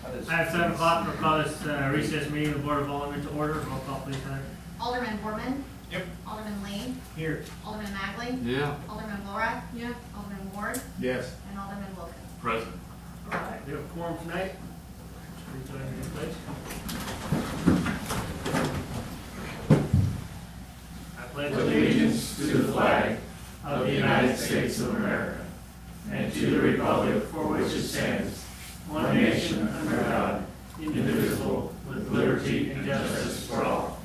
I have 7 o'clock. We'll call this recess meeting of the Board of Aldermen to order. Roll call, please, Heather. Alderman Borman. Yep. Alderman Lane. Here. Alderman Magley. Yeah. Alderman Laura. Yeah. Alderman Ward. Yes. And Alderman Wilkins. Present. All right, we have a quorum tonight. Please join me in place. I pledge allegiance to the flag of the United States of America and to the republic for which it stands, one nation under God, indivisible, with liberty and justice for all.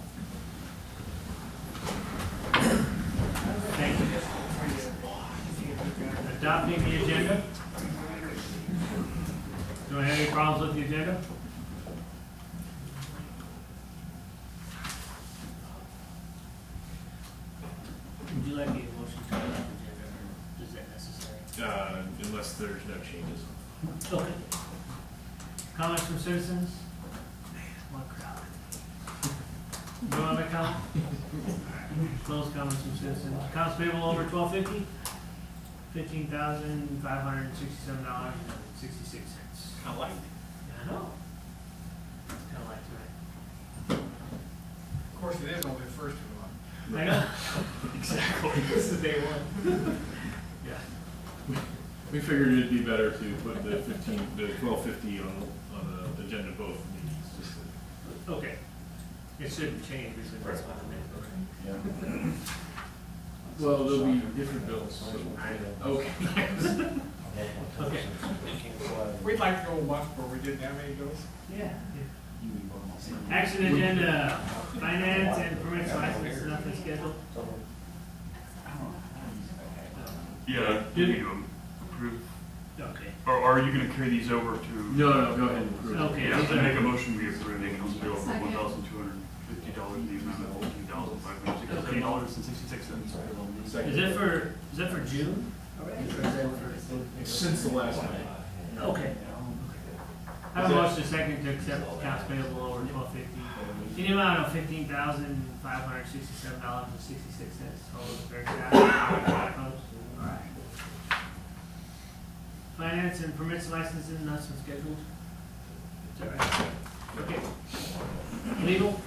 Thank you. Adopting the agenda. Do I have any problems with the agenda? Would you like me to motion to adopt the agenda, or is that necessary? Unless there's no changes. Okay. Comments from citizens? What crowd? No other comment? Close comments from citizens. Accounts payable over $12.50? $15,567.66. I like it. I know. Kind of like tonight. Of course, it is only the first of the month. I know. Exactly. This is day one. Yeah. We figured it'd be better to put the 1250 on the agenda both meetings. Just to, Okay. It shouldn't change because that's what I meant. yeah. Well, there'll be different bills. So. Okay. Okay. We'd like to go a month where we didn't have any bills. Yeah. Action agenda, finance and permits license, nothing scheduled. Yeah, do you need to approve? Okay. Or are you going to carry these over to? No, go ahead and approve. Okay. Yeah, I make a motion we approve the accounts payable for $1,250, the amount of $14,567.66. Is that for June? Already? Or is that for? Since the last one. Okay. I have a motion to second to accept accounts payable over $12.50 in the amount of $15,567.66. All those in favor say aye. Opposed? All right. Finance and permits licenses, nothing scheduled. Is that right? Okay. Legal,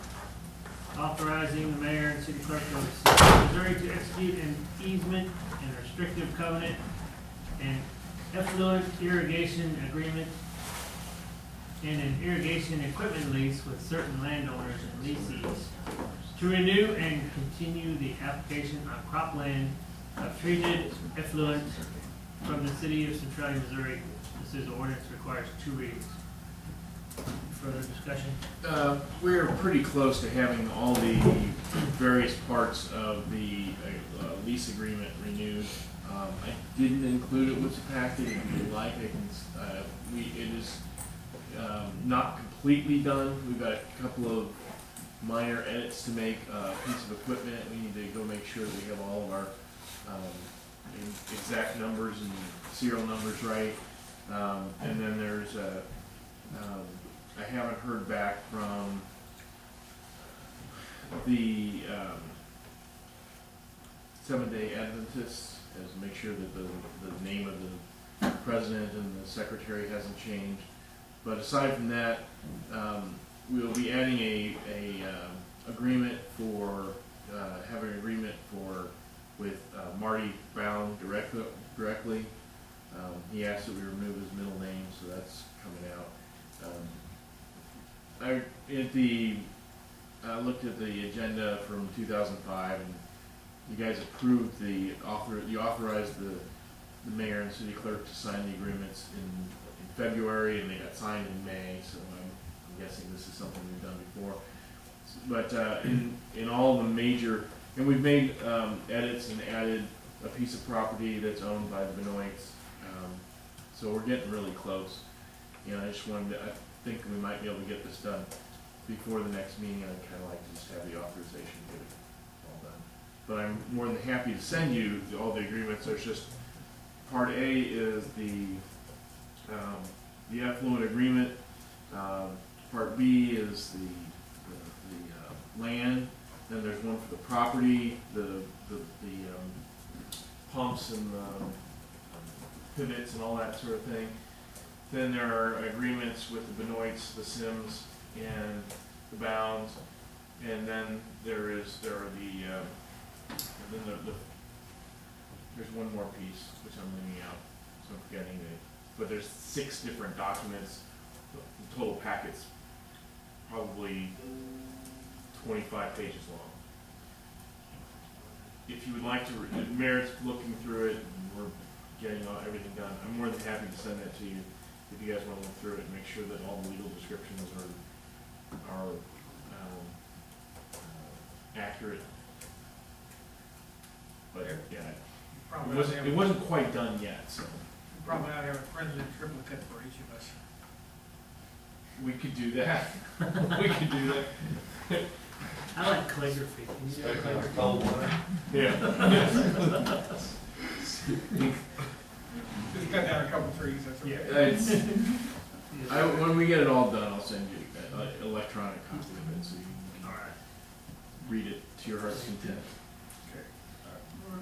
authorizing the mayor and city clerk of the city of Missouri to execute an easement and restrictive covenant and effluent irrigation agreement and an irrigation equipment lease with certain landowners and lessees to renew and continue the application on cropland of treated effluent from the city of Centralia, Missouri. This is ordinance requires 2 readings. Further discussion? We're pretty close to having all the various parts of the lease agreement renewed. I didn't include it with the packet. If you like, I can. It is not completely done. We've got a couple of minor edits to make. A piece of equipment. We need to go make sure that we have all of our exact numbers and serial numbers right. And then there's I haven't heard back from the Seventh-day Adventists as to make sure that the name of the president and the secretary hasn't changed. But aside from that, we'll be adding a agreement for having an agreement with Marty Brown directly. He asked that we remove his middle name, so that's coming out. I looked at the agenda from 2005, and you guys approved you authorized the mayor and city clerk to sign the agreements in February, and they got signed in May. So I'm guessing this is something we've done before. But in all the major, and we've made edits and added a piece of property that's owned by the Benoits. So we're getting really close. I just wanted to, I think we might be able to get this done before the next meeting. I'd kind of like to just have the authorization to get it all done. But I'm more than happy to send you all the agreements. There's just, part A is the effluent agreement. Part B is the land. Then there's one for the property, the pumps and the pivots and all that sort of thing. Then there are agreements with the Benoits, the Sims, and the Bounds, and then there are there's one more piece which I'm leaving out, so I'm forgetting it. But there's 6 different documents. The total packet's probably 25 pages long. If you would like to, the mayor's looking through it, and we're getting everything done. I'm more than happy to send that to you if you guys want to look through it and make sure that all the legal descriptions are accurate. But yeah, it wasn't quite done yet, so. Probably ought to have a president triplicate for each of us. We could do that. We could do that. I like calligraphy. Can you do calligraphy? Cold water. Yeah. Just cut down a couple trees, that's okay. Yeah, when we get it all done, I'll send you an electronic copy of it so you can read it to your heart's content. Okay.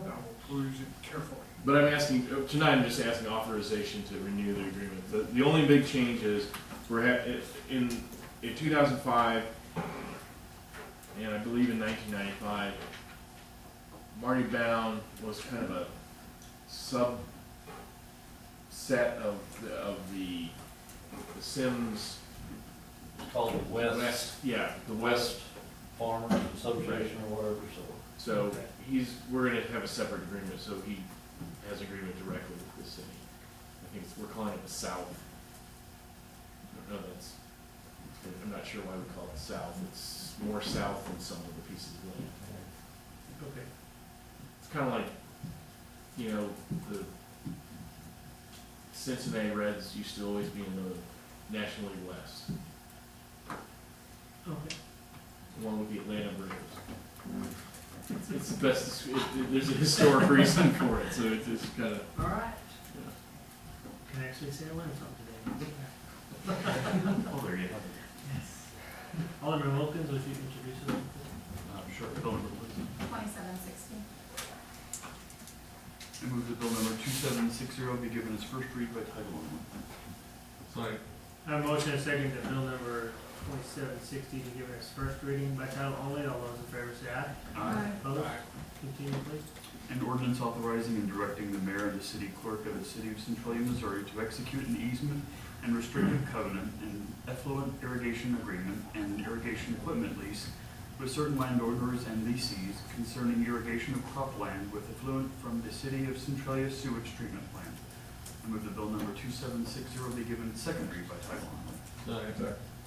I will peruse it carefully. But I'm asking, tonight I'm just asking authorization to renew the agreement. The only big change is, in 2005, and I believe in 1995, Marty Bound was kind of a subset of the Sims. It's called the West the West Farmers Association or whatever, So we're going to have a separate agreement, so he has agreement directly with the city. I think we're calling it the South. No, I'm not sure why we call it South. It's more south than some of the pieces of land. Okay. It's kind of like, the Cincinnati Reds used to always be in the National League West, Okay. along with the Atlanta Braves. It's the best. There's a historic reason for it, so it's just kind of. All right. Yeah. Can actually say I learned something today. Oh, there you have it. Yes. Alderman Wilkins, would you introduce us? Sure, bill number please. 2760. I move that bill number 2760 be given its first read by title only. Sorry. I have a motion and a second that bill number 2760 be given its first reading by title only. All those in favor say aye. Aye. Opposed? Continue, please. An ordinance authorizing and directing the mayor and the city clerk of the city of Centralia, Missouri to execute an easement and restrictive covenant, an effluent irrigation agreement, and an irrigation equipment lease with certain landowners and lessees concerning irrigation of cropland with effluent from the city of Centralia sewage treatment plant. I move that bill number 2760 be given its second read by title only.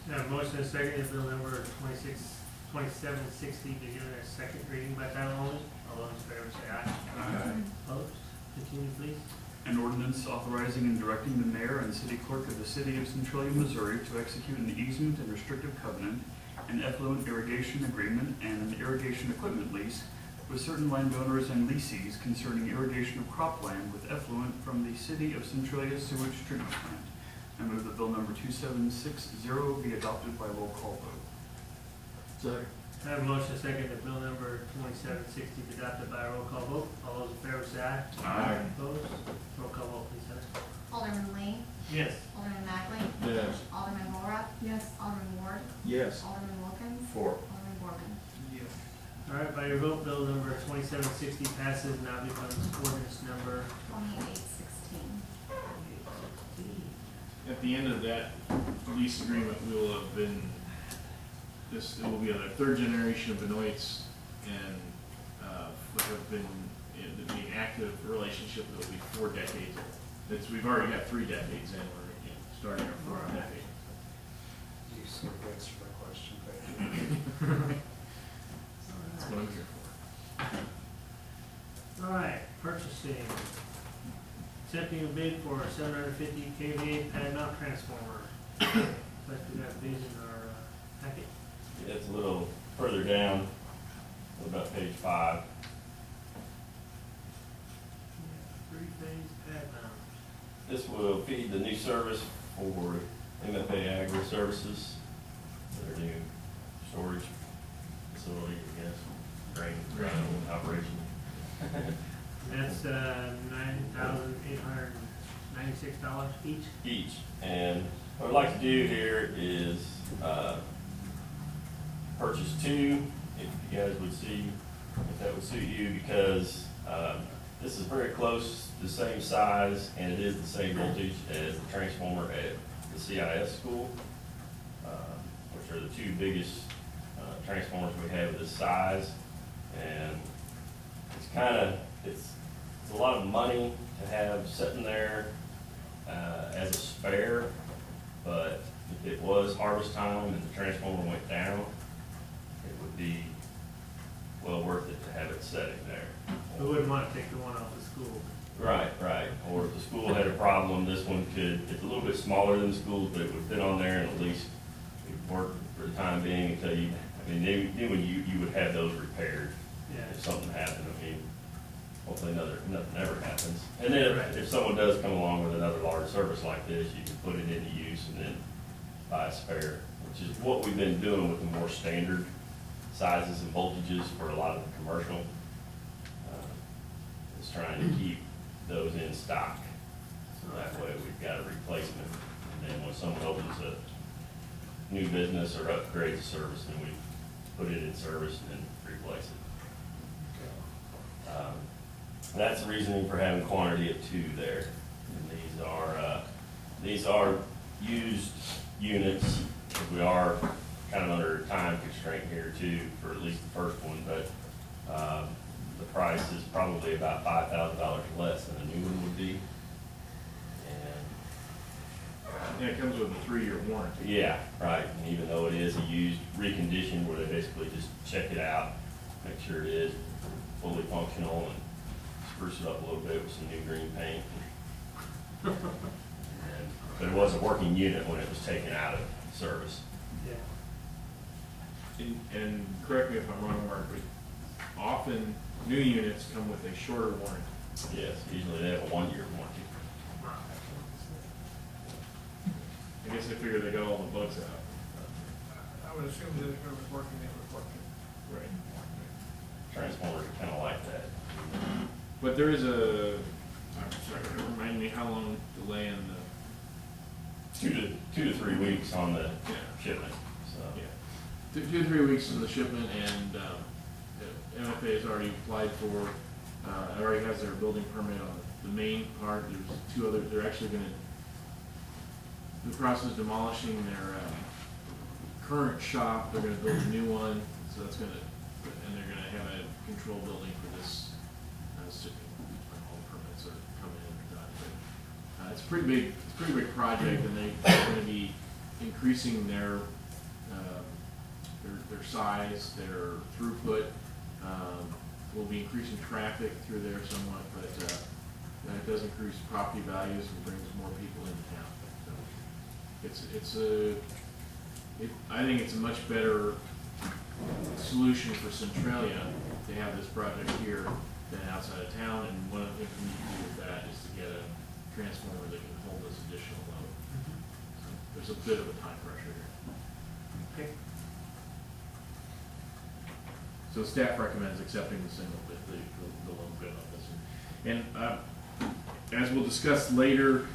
I have a motion and a second that bill number 2760 be given its second reading by title only. All those in favor say aye. Aye. Opposed? Continue, please. An ordinance authorizing and directing the mayor and city clerk of the city of Centralia, Missouri to execute an easement and restrictive covenant, an effluent irrigation agreement, and an irrigation equipment lease with certain landowners and lessees concerning irrigation of cropland with effluent from the city of Centralia sewage treatment plant. I move that bill number 2760 be adopted by roll call vote. Sorry. I have a motion and a second that bill number 2760 be adopted by a roll call vote. All those in favor say aye. Aye. Opposed? Roll call vote, please, Heather. Alderman Lee. Yes. Alderman Magley. Yes. Alderman Laura. Yes. Alderman Ward. Yes. Alderman Wilkins. 4. Alderman Borman. Yes. All right, by your vote, bill number 2760 passes and now becomes ordinance number 2816. 2816. At the end of that lease agreement, we will have been. It will be another third generation of Benoits, and have been in the active relationship that will be 4 decades old. We've already got 3 decades in. We're starting our 4th decade. You sort of answered my question. Thank you. That's what I'm here for. All right, purchasing. Accepting a bid for a 750 kVA pad mount transformer. Like we got bids in our packet. It's a little further down, about page 5. Three-phase pad mount. This will feed the new service for MFA Agri Services, their new storage facility, I guess, grain operation. That's $9,899. $96 each. each. And what I'd like to do here is, purchase two, if you guys would see, if that would suit you, because, this is very close, the same size, and it is the same voltage as the transformer at the CIS school, which are the two biggest, transformers we have of this size. And it's it's a lot of money to have sitting there, as a spare, but if it was harvest time and the transformer went down, it would be well worth it to have it sitting there. We wouldn't want to take the one off the school. Right, right. Or if the school had a problem, this one could, it's a little bit smaller than the school, but it would fit on there and at least it would work for the time being until you, I mean, then when you would have those repaired. Yeah. If something happened, I mean, hopefully nothing ever happens. And then if someone does come along with another large service like this, you can put it into use and then buy a spare, which is what we've been doing with the more standard sizes and voltages for a lot of the commercial. Is trying to keep those in stock. So that way we've got a replacement. And then when someone opens a new business or upgrades a service, then we put it in service and then replace it. That's the reasoning for having quantity of two there. And these are used units. We are kind of under a time constraint here too, for at least the first one, but the price is probably about $5,000 less than a new one would be. And Yeah, it comes with a 3-year warranty. yeah, right. And even though it is a used reconditioned, where they basically just check it out, make sure it is fully functional, and spruce it up a little bit with some new green paint. But it was a working unit when it was taken out of service. Yeah. And correct me if I'm wrong, Mark, but often new units come with a shorter warranty. Yes, usually they have a 1-year warranty. I guess they figured they got all the bugs out. I would assume that if it was working, it was working. Right. Transformers are kind of like that. But there is I'm sorry, remind me how long delay in the, 2 to 3 weeks on the yeah, shipment, so. yeah. 2 to 3 weeks in the shipment, and the MFA has already applied for, already has their building permit on the main part. There's 2 others, they're actually gonna, in the process of demolishing their current shop, they're gonna build a new one, so that's gonna, and they're gonna have a control building for this, all permits are coming in and done. But, it's a pretty big project, and they're gonna be increasing their size, their throughput. We'll be increasing traffic through there somewhat, but it does increase property values and brings more people into town. So I think it's a much better solution for Centralia to have this project here than outside of town. And one of the things we need to do with that is to get a transformer that can hold this additional load. So there's a bit of a time pressure here. Okay. So staff recommends accepting the low bid on this. And as we'll discuss later,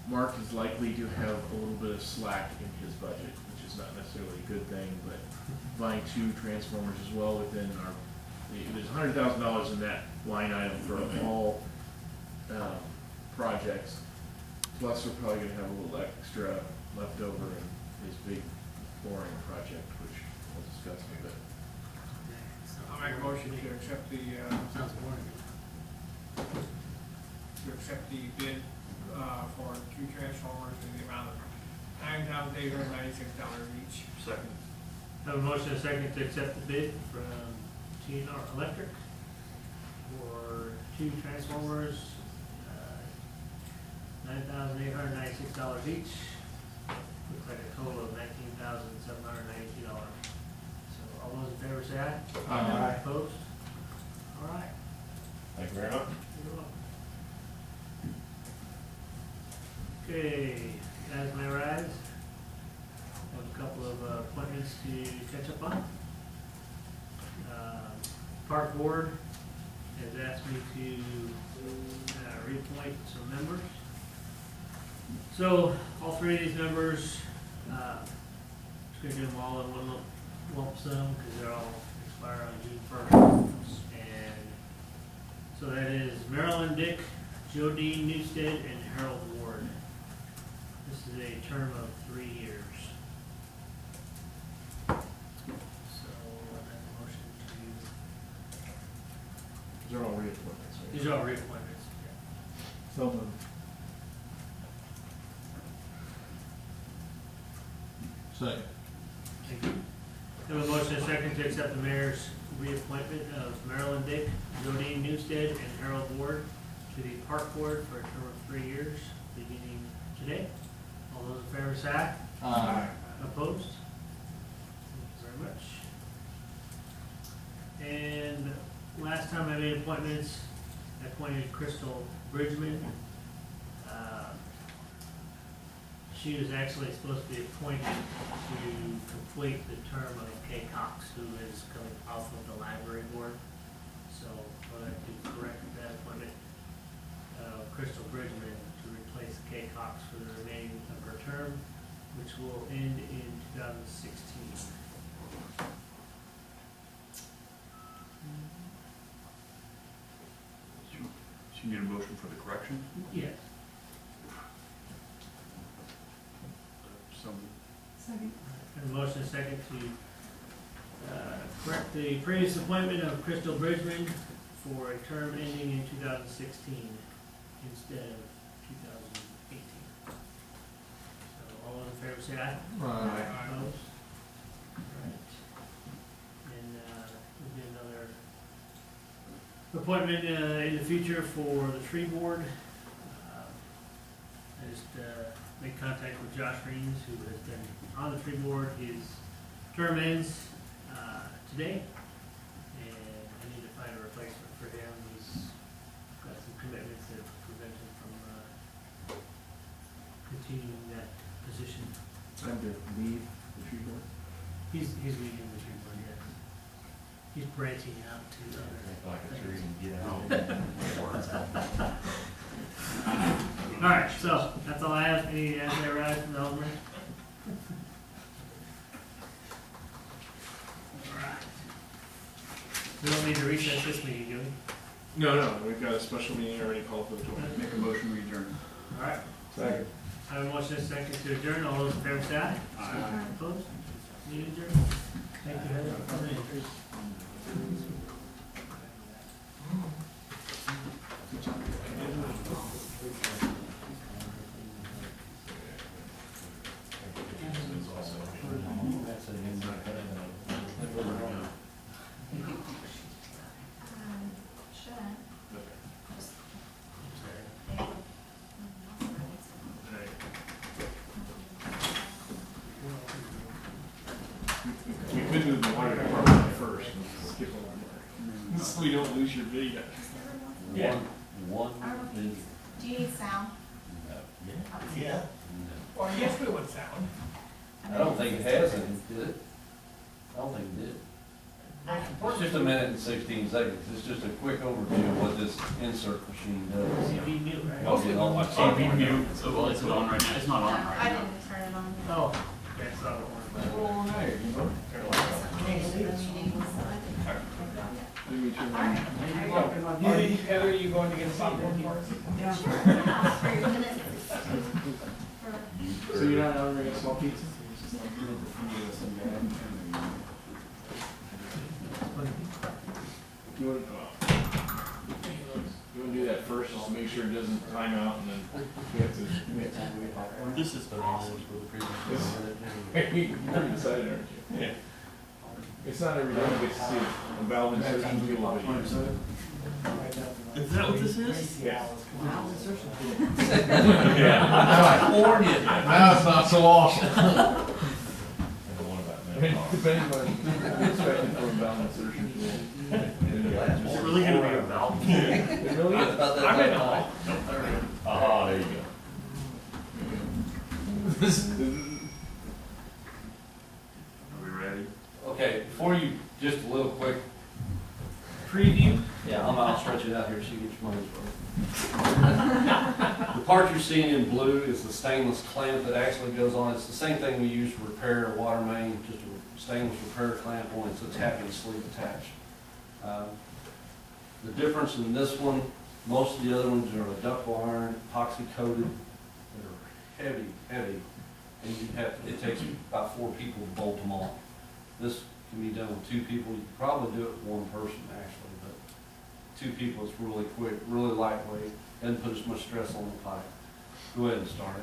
Mark is likely to have a little bit of slack in his budget, which is not necessarily a good thing, but buying 2 transformers as well within there's $100,000 in that line item for all projects. Plus, we're probably gonna have a little extra left over in his big flooring project, which we'll discuss in a bit. I'll make a motion to accept the, Sounds boring. bid, for 2 transformers in the amount of $9,896 each. Second. Have a motion and a second to accept the bid from TNR Electric for 2 transformers, $9,896 each. Looks like a total of $19,792. So all those in favor say aye. Aye. Opposed? All right. Thank you very much. You're welcome. Okay, as may rise, have a couple of appointments to catch up on. Park Board has asked me to reappoint some members. So, all three of these members, just gonna do them all in one lump sum, because they're all expire on June 1st. And so that is Marilyn Dick, Jodine Newstead, and Harold Ward. This is a term of 3 years. So, I'll make a motion to, These are all reappointments, right? these are all reappointments. So moved. Second. Thank you. Have a motion and a second to accept the mayor's reappointment of Marilyn Dick, Jodine Newstead, and Harold Ward to the Park Board for a term of 3 years, beginning today. All those in favor say aye. Aye. Opposed? Thank you very much. And last time I made appointments, I appointed Crystal Bridgman. She was actually supposed to be appointed to complete the term of Kay Cox, who is coming off of the library board. So I'd like to correct that appointment of Crystal Bridgman to replace Kay Cox for the remaining of her term, which will end in 2016. So you need a motion for the correction? Yes. So, Second. And a motion and a second to correct the previous appointment of Crystal Bridgman for a term ending in 2016 instead of 2018. So all in favor say aye. Aye. Opposed? Alright. And there'll be another appointment in the future for the tree board. I just made contact with Josh Reams, who has been on the tree board. His term ends today, and I need to find a replacement for him. He's got some commitments that prevent him from continuing that position. Time to leave the tree board? He's leaving the tree board, yes. He's branching out to other Like a tree things. and get out. All right, so that's all I have. Any as they arise from the Aldermen? All right. We don't need to recess this meeting, do we? No, we've got a special meeting already called for the 20th. make a motion, we adjourn. All right. Second. I have a motion and a second to adjourn. All those in favor say aye. Aye. Opposed? Meeting adjourned. Thank you, Heather, for coming in. Shouldn't. We could move the water department first and skip over there. So we don't lose your video. Yeah. Do you need sound? Yeah. Well, yes, we would sound. I don't think it has any, did it? I don't think it did. It's just a minute and 16 seconds. It's just a quick overview of what this insert machine does. CB mute, right? Most people want Oh, to. mute. So, well, is it on right now? It's not on No, right I now. didn't turn it on. Oh, okay, so I don't worry about it. Heather, are you going to get a softball for us? So you're not ordering a small pizza? You want to do that first, just to make sure it doesn't time out, and then we have to. This has been awesome. You're excited, aren't you? Yeah. It's not every day you get to see a valve insertion video. Is that what this is? Yeah. California. Now it's not so awesome. Depending on, expecting for a valve insertion. Is it really gonna be a valve? It really is. I'm in all. Ah, there you go. Are we ready? Okay, before you, just a little quick. Preview? Yeah, I'll stretch it out here so you get your money's worth. part you're seeing in blue is the stainless clamp that actually goes on. It's the same thing we use to repair a water main, just a stainless repair clamp, only it's happy sleeve attached. The difference in this one, most of the other ones are a ductile iron, epoxy coated. They're heavy, heavy, and it takes about 4 people to bolt them on. This can be done with 2 people. You could probably do it with 1 person actually, but 2 people is really quick, really lightweight, doesn't put as much stress on the pipe. Go ahead and start it.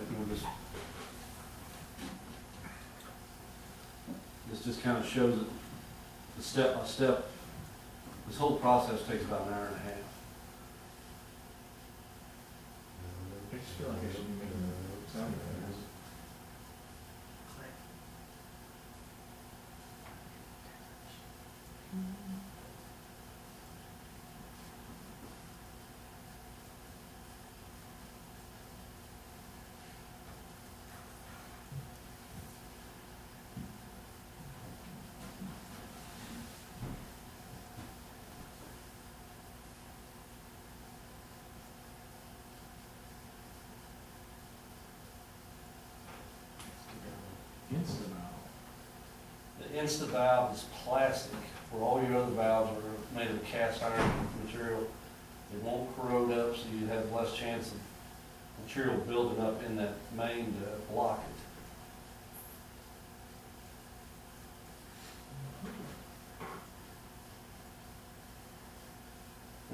This just kind of shows it the step by step. This whole process takes about an hour and a half. I just feel like I should be making a sound effect. The Insta valve is plastic, where all your other valves are made of cast iron material. It won't corrode up, so you have less chance of material building up in that main to block it.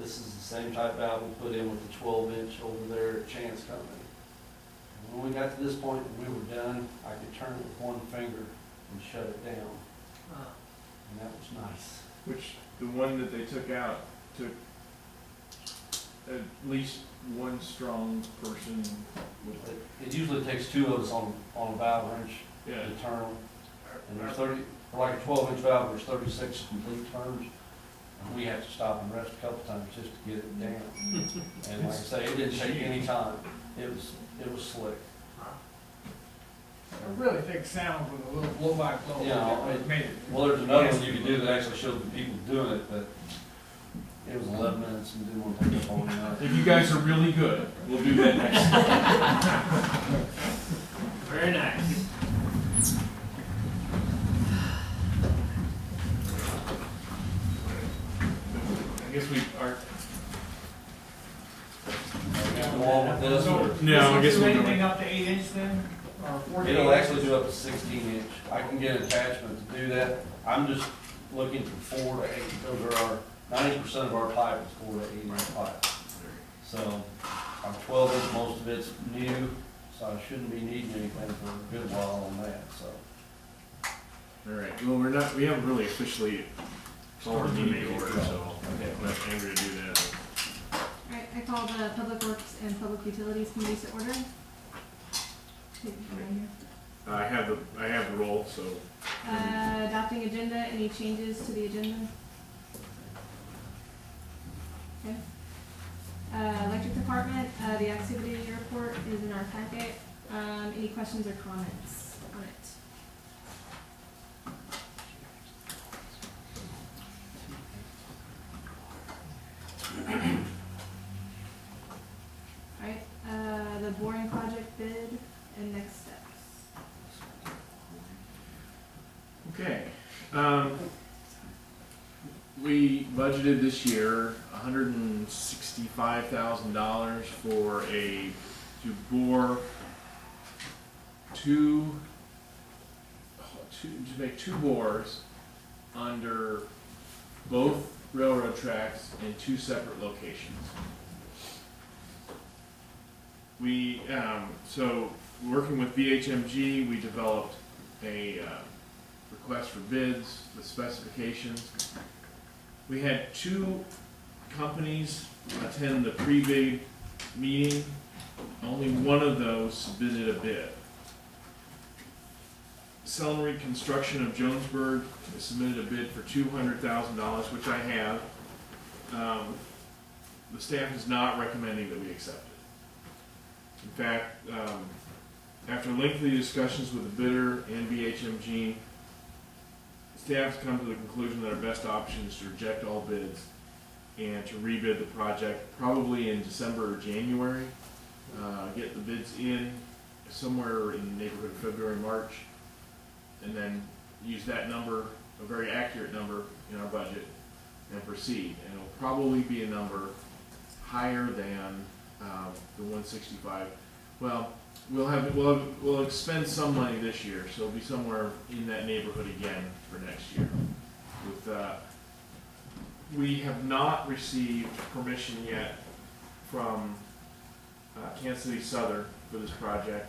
This is the same type valve we put in with the 12-inch over there at Chance Company. And when we got to this point and we were done, I could turn it with 1 finger and shut it down. And that was nice. Which, the one that they took out, took at least 1 strong person with it. It usually takes 2 of us on a valve wrench Yeah. to turn them. And there's 30, for like a 12-inch valve, there's 36 complete turns. And we have to stop and rest a couple times just to get it down. And like I say, it didn't take any time. It was slick. A really thick sound with a little blow-by-blow. Yeah, It made it. Well, there's another one you can do that actually shows the people doing it, but it was 11 minutes and didn't want to take up all night. If you guys are really good, we'll do that next time. Very nice. I guess we are. Go on with this, or No, I guess Does it do we'll anything go. up to 8 inch then? Or 48? it'll actually do up to 16-inch. I can get an attachment to do that. I'm just looking for 4 to 8. Those are our 90% of our pipe is 4 to 8 inch pipe. So I'm 12-inch. Most of it's new, so I shouldn't be needing anything for a good while on that. So All right. Well, we haven't really officially called the meeting to order, so I'm not angry to do that. Alright, I call the Public Works and Public Utilities Committee to order. Take it from right here. I have the roll, so. Adopting agenda, any changes to the agenda? Okay. Electric Department, the activity report is in our packet. Any questions or comments on it? Alright, the boring project bid and next steps. Okay. We budgeted this year $165,000 for to bore to make 2 bores under both railroad tracks in 2 separate locations. We, so working with BHMG, we developed a request for bids with specifications. We had 2 companies attend the pre-bid meeting. Only one of those submitted a bid. Sellery Construction of Jonesburg submitted a bid for $200,000, which I have. The staff is not recommending that we accept it. In fact, after lengthy discussions with the bidder and BHMG, staff has come to the conclusion that our best option is to reject all bids and to rebid the project probably in December or January. get the bids in somewhere in the neighborhood of February, March, and then use that number, a very accurate number in our budget, and proceed. And it'll probably be a number higher than the 165. Well, we'll expend some money this year, so it'll be somewhere in that neighborhood again for next year. With we have not received permission yet from Kansas City Southern for this project.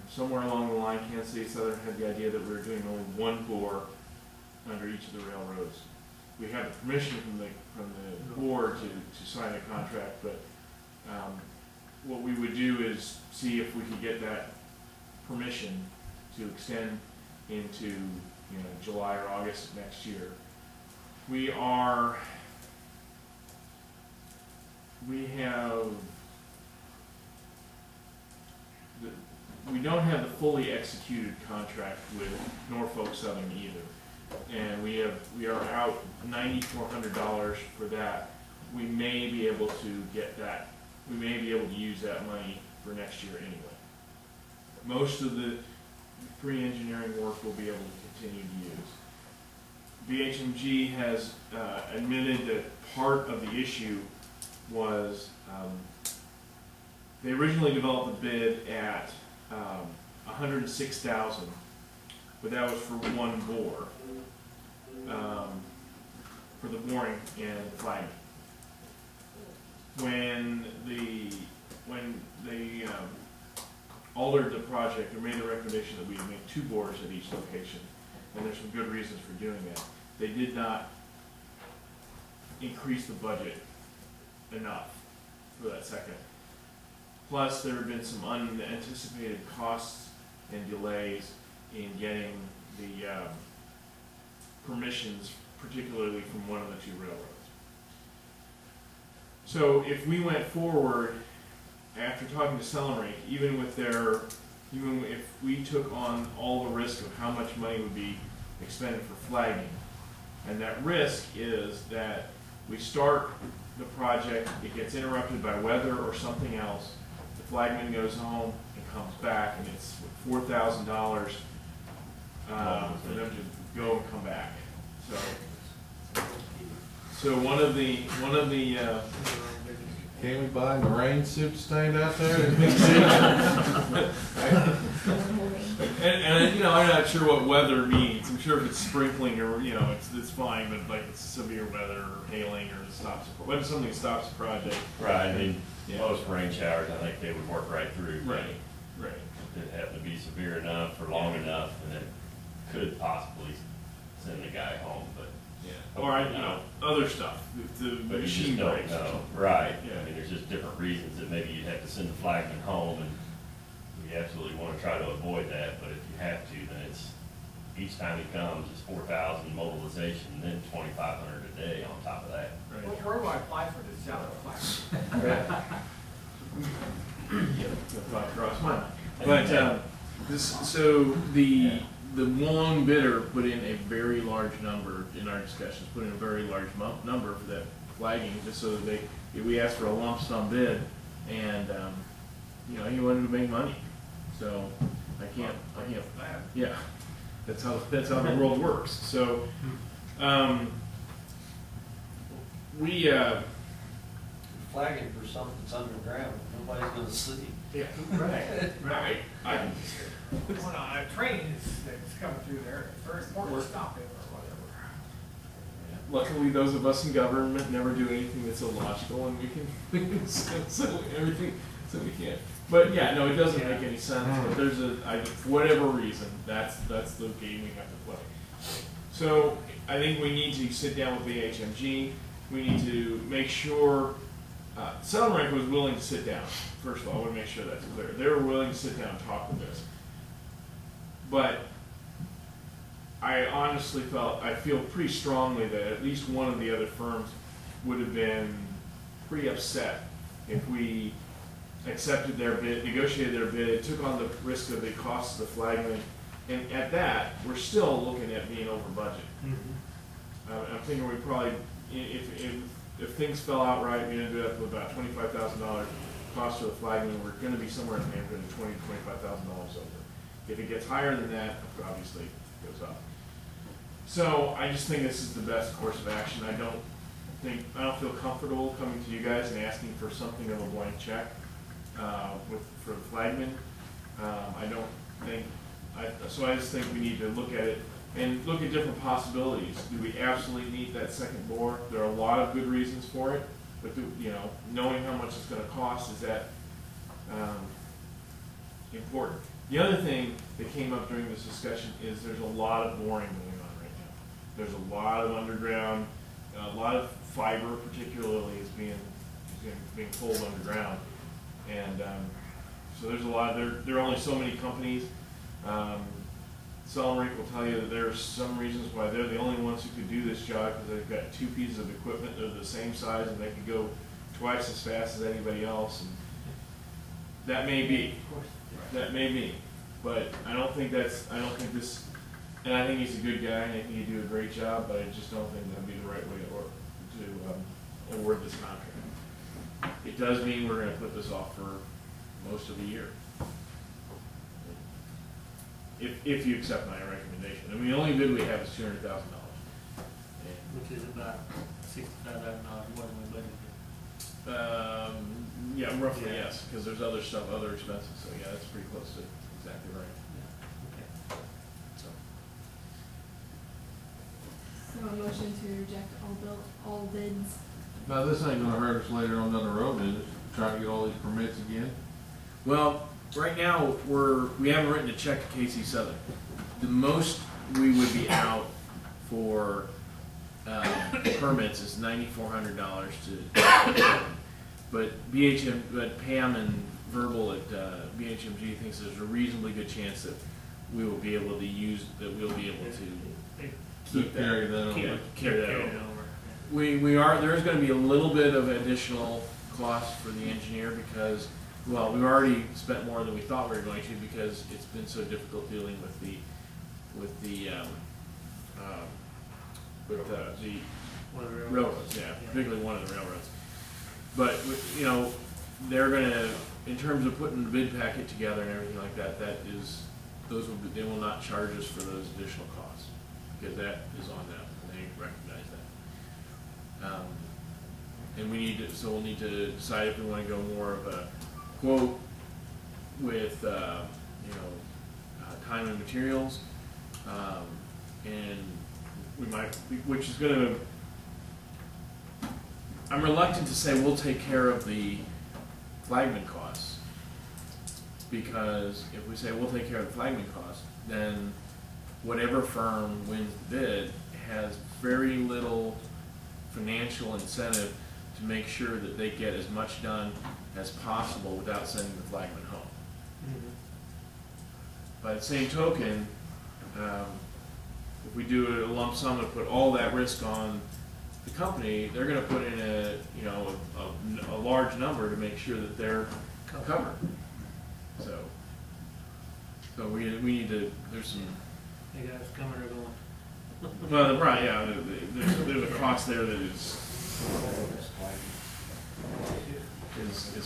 Somewhere along the line, Kansas City Southern had the idea that we were doing only one bore under each of the railroads. We have the permission from the board to sign a contract, but what we would do is see if we could get that permission to extend into July or August of next year. We don't have the fully executed contract with Norfolk Southern either, and we are out $9,400 for that. We may be able to get that. We may be able to use that money for next year anyway. Most of the pre-engineering work we'll be able to continue to use. BHMG has admitted that part of the issue was they originally developed the bid at $106,000, but that was for one bore, for the boring and flagging. When they altered the project or made the recommendation that we make 2 bores at each location, and there's some good reasons for doing that. They did not increase the budget enough for that second. Plus, there have been some unanticipated costs and delays in getting the permissions, particularly from one of the 2 railroads. So if we went forward after talking to Centralia, even if we took on all the risk of how much money would be expended for flagging, and that risk is that we start the project, it gets interrupted by weather or something else, the flagman goes home and comes back, and it's $4,000 for them to go and come back. So one of the Can we buy the rain suit to stand out there? and I'm not sure what weather means. I'm sure if it's sprinkling or it's fine, but like it's severe weather or hailing or when something stops the project. Right. I mean, most rain showers, I think they would work right through. Right. It happened to be severe enough or long enough, and it could possibly send the guy home, but. Yeah. Or other stuff. The But you machine just don't breaks. know. Right. Yeah. I mean, there's just different reasons that maybe you'd have to send the flagman home, and we absolutely want to try to avoid that, but if you have to, then it's, each time he comes, it's 4,000 mobilization, then 2,500 a day on top of that. Right. Where do I apply for this salary flag? But the one bidder put in a very large number in our discussions, put in a very large number for that flagging, just so that we asked for a lump sum bid, and he wanted to make money. So I can't. Yeah, that's how the world works. So we flagging for something that's underground, nobody's gonna see. yeah, right. When a train that's coming through there, it's very important to stop it or whatever. Luckily, those of us in government never do anything that's illogical, and we can so we can't. But yeah, no, it doesn't make any sense. But there's for whatever reason, that's the game we have to play. So I think we need to sit down with BHMG. We need to make sure Centralia was willing to sit down. First of all, I want to make sure that's clear. They were willing to sit down and talk with us. But I feel pretty strongly that at least one of the other firms would have been pretty upset if we accepted their bid, negotiated their bid, took on the risk of the cost of the flagman, and at that, we're still looking at being over budget. I'm thinking we probably, if things fell out right, we ended up with about $25,000 cost of the flagging, we're gonna be somewhere in the neighborhood of $20,000 to $25,000 over. If it gets higher than that, obviously it goes up. So I just think this is the best course of action. I don't feel comfortable coming to you guys and asking for something of a blank check, for the flagman. So I just think we need to look at it and look at different possibilities. Do we absolutely need that second bore? There are a lot of good reasons for it, but knowing how much it's gonna cost, is that, important? The other thing that came up during this discussion is there's a lot of boring going on right now. There's a lot of underground, a lot of fiber particularly is being pulled underground. And so there's a lot, there are only so many companies. Selmerick will tell you that there are some reasons why they're the only ones who could do this job, because they've got two pieces of equipment that are the same size and they can go twice as fast as anybody else. And that may be. That may be, but I don't think this, and I think he's a good guy, and I think he'd do a great job, but I just don't think that'd be the right way to award this contract. It does mean we're gonna put this off for most of the year. If you accept my recommendation. I mean, the only bid we have is $200,000. Which is about $65,000 more than we budgeted. Yeah, roughly, Yeah. yes, because there's other stuff, other expenses, so yeah, that's pretty close to exactly right. Okay. So, So a motion to reject all bids. Now, this ain't gonna hurt us later on down the road, is it? Trying to get all these permits again? well, right now, we haven't written a check to KC Southern. The most we would be out for permits is $9,400 to, but Pam and Verbal at BHMG thinks there's a reasonably good chance that we will be able to keep Carry that over. carry that over. There's gonna be a little bit of additional cost for the engineer because, well, we've already spent more than we thought we were going to because it's been so difficult dealing with the One of the railroads, yeah, particularly one of the railroads. But, they're gonna, in terms of putting the bid packet together and everything like that, they will not charge us for those additional costs, because that is on them, and they recognize that. And we'll need to decide if we wanna go more of a quote with, time and materials, and we might, which is gonna, I'm reluctant to say we'll take care of the flagman costs, because if we say we'll take care of the flagman costs, then whatever firm wins the bid has very little financial incentive to make sure that they get as much done as possible without sending the flagman home. By the same token, if we do a lump sum and put all that risk on the company, they're gonna put in a large number to make sure that they're covered. So we need to, there's some, Hey guys, coming or going? well, right, yeah, there's a cost there that is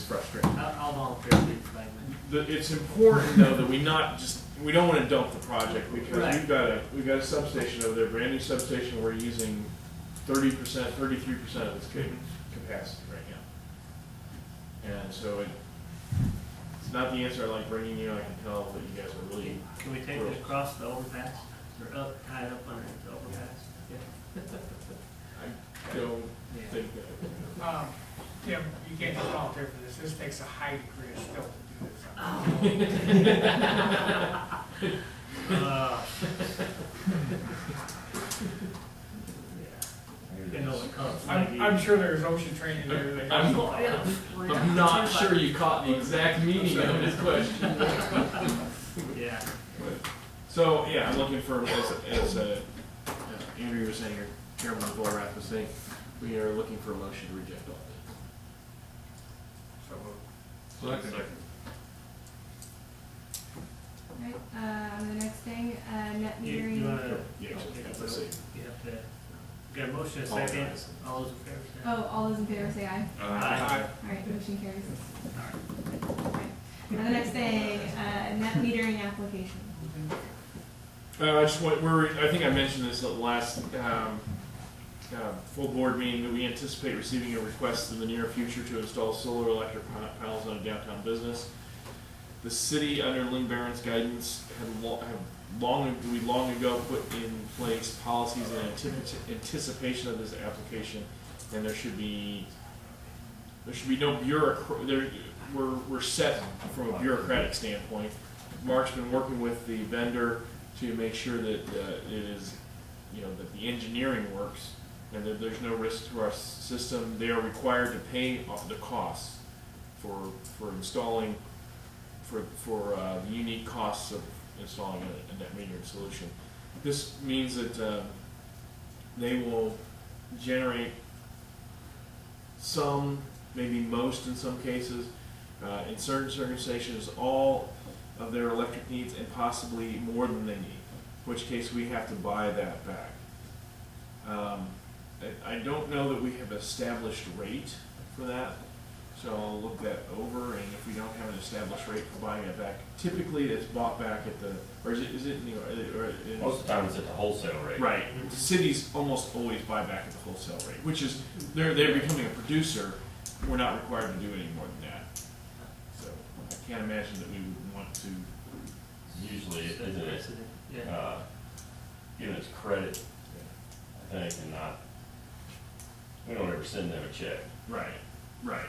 frustrating. I'll volunteer to be the flagman. It's important though that we don't wanna dump the project, because Right. we've got a substation over there, brand new substation, we're using 33% of its capacity right now. And so it's not the answer I like bringing you, I can tell that you guys are really. Can we take this across the overpass, or tied up underneath the overpass? I don't think that. Tim, you can't just volunteer for this. This takes a high degree of skill to do this. You know what comes. I'm sure there's ocean training there. that- I'm not sure you caught the exact meaning of his question. Yeah. So, yeah, I'm looking for, as Andrew was saying, or Chairman Volrath was saying, we are looking for a motion to reject all bids. Second. Right, the next thing, net You metering. wanna, Yeah, okay, let's see. you have to, Got a motion, a second. All those in favor say aye. Oh, all those in favor say aye. Aye. Alright, motion carries. Okay. Now the next thing, net metering application. I just want, I think I mentioned this at the last full board meeting, that we anticipate receiving a request in the near future to install solar electric panels on a downtown business. The city, under Lynn Barron's guidance, we long ago put in place policies in anticipation of this application, and there should be no we're set from a bureaucratic standpoint. Mark's been working with the vendor to make sure that it is, that the engineering works and that there's no risk to our system. They are required to pay the costs for installing, for the unique costs of installing a net metering solution. This means that they will generate some, maybe most in some cases, in certain circumstances, all of their electric needs and possibly more than they need, in which case we have to buy that back. I don't know that we have established rate for that, so I'll look that over, and if we don't have an established rate for buying it back, typically it's bought back at the, or is it Most of the time it's at the wholesale rate. right. Cities almost always buy back at the wholesale rate, which is, they're becoming a producer. We're not required to do any more than that. So I can't imagine that we would want to. Usually, isn't it, Yeah. giving us credit, I think, and not, we don't ever send them a check. Right. I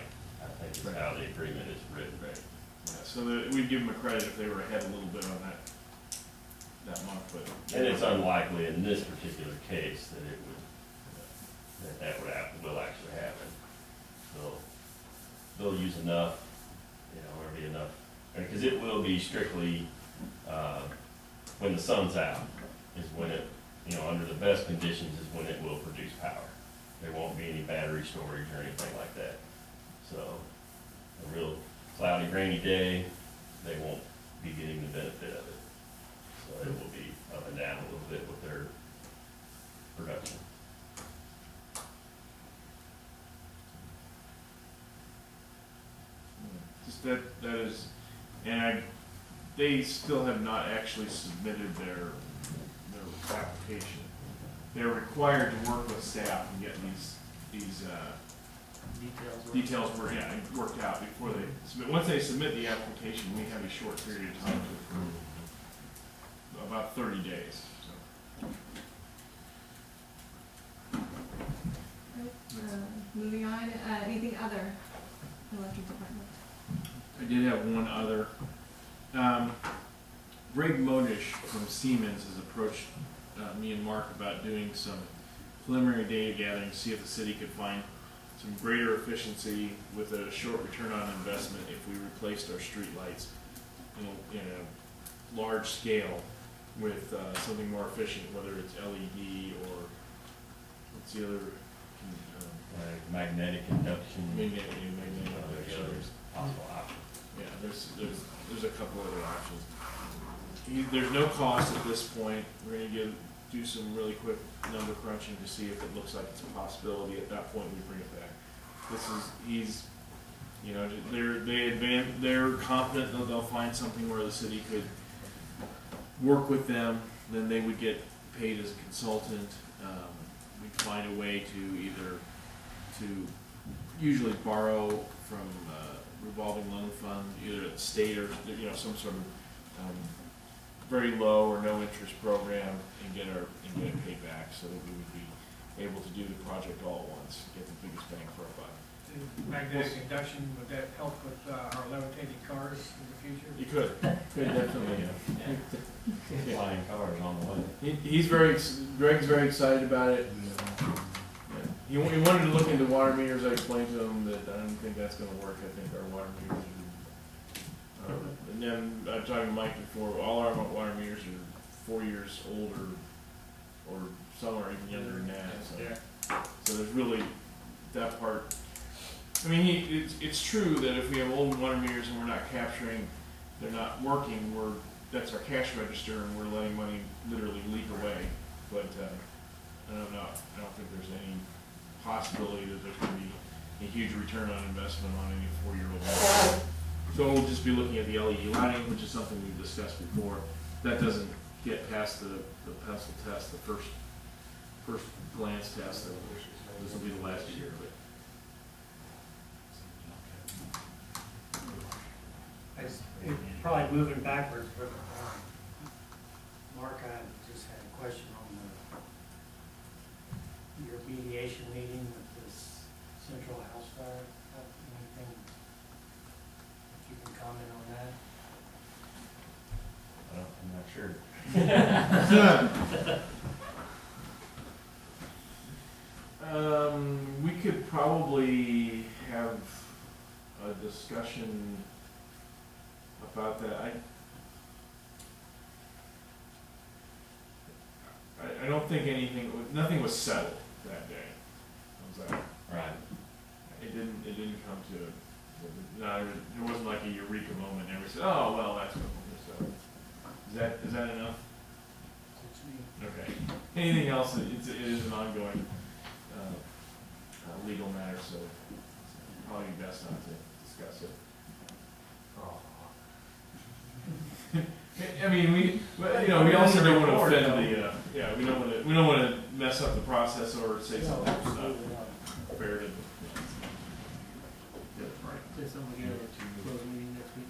think it's how the agreement is written. Right. Yeah, so we'd give them a credit if they were ahead a little bit on that month, but. And it's unlikely in this particular case that it would, will actually happen. They'll use enough, there'll be enough, because it will be strictly, when the sun's out, is when it, under the best conditions is when it will produce power. There won't be any battery storage or anything like that. So, a real cloudy, rainy day, they won't be getting the benefit of it. So it will be up and down a little bit with their production. Just that is, and they still have not actually submitted their application. They're required to work with staff and get these details worked out before they submit. Once they submit the application, we have a short period of time to approve, about 30 days. Moving on, anything other, electric department? I did have one other. Greg Modish from Siemens has approached me and Mark about doing some preliminary data gathering to see if the city could find some greater efficiency with a short return on investment if we replaced our street lights in a large scale with something more efficient, whether it's LED or what's the other? Magnetic induction. Magnetic induction. Possible options. Yeah, there's a couple other options. There's no cost at this point. We're going to do some really quick number crunching to see if it looks like it's a possibility. At that point, we bring it back. They're confident that they'll find something where the city could work with them. Then they would get paid as a consultant. We'd find a way to usually borrow from revolving loan fund, either at the state or some sort of very low or no interest program, and get it paid back, so that we would be able to do the project all at once, get the biggest bang for our buck. Magnetic induction, would that help with our levitating cars in the future? You could definitely. Yeah. Flying cars on the way. Greg's very excited about it. He wanted to look into water meters. I explained to him that I don't think that's going to work. I think our water meters are, and then I talked to Mike before, all our water meters are 4 years old or some are even younger than that. So there's really that part. I mean, it's true that if we have old water meters and we're not capturing, they're not working, that's our cash register and we're letting money literally leak away. But I don't know, I don't think there's any possibility that there could be a huge return on investment on any 4-year-old. So we'll just be looking at the LED lighting, which is something we've discussed before. That doesn't get past the pencil test, the first glance test. This will be the last year, but It's probably moving backwards, but Mark, I just had a question on your mediation meeting with this Central House Fire. Anything that you can comment on that? I'm not sure. we could probably have a discussion about that. I don't think nothing was settled that day. How's that? Right. It didn't come to, there wasn't like a eureka moment, and we said, oh, well, that's what we're going to. Is that enough? Okay. Anything else, it is an ongoing, legal matter, so it's probably best not to discuss it. I mean, we also don't want to offend the, we don't want to mess up the process or say something that's not fair to. Say something again, close meeting next week.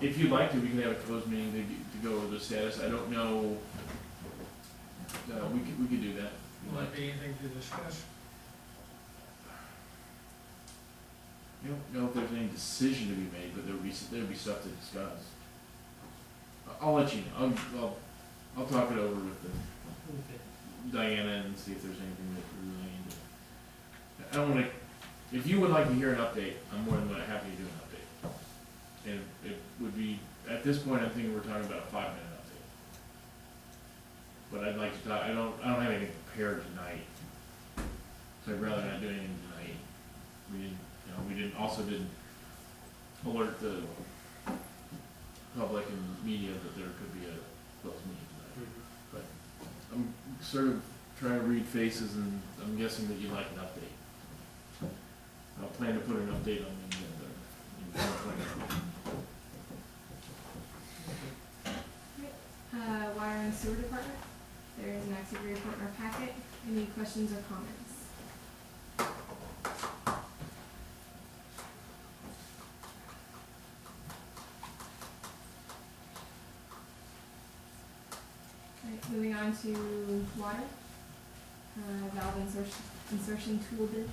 If you'd like to, we can have a closed meeting to go over the status. I don't know, we could do that. Will there be anything to discuss? I don't know if there's any decision to be made, but there'll be stuff to discuss. I'll let you know. I'll talk it over with Diana and see if there's anything that we really need to. I don't want to. If you would like to hear an update, I'm more than happy to do an update. And it would be at this point, I'm thinking we're talking about a 5-minute update. But I'd like to talk. I don't have anything prepared tonight, so I'd rather not do anything tonight. We didn't alert the public and media that there could be a closed meeting tonight. But I'm sort of trying to read faces, and I'm guessing that you'd like an update. I'll plan to put an update on the agenda in 2020. Water and sewer department, there is an activity report in our packet. Any questions or comments? Alright, moving on to water, valve insertion tool bids.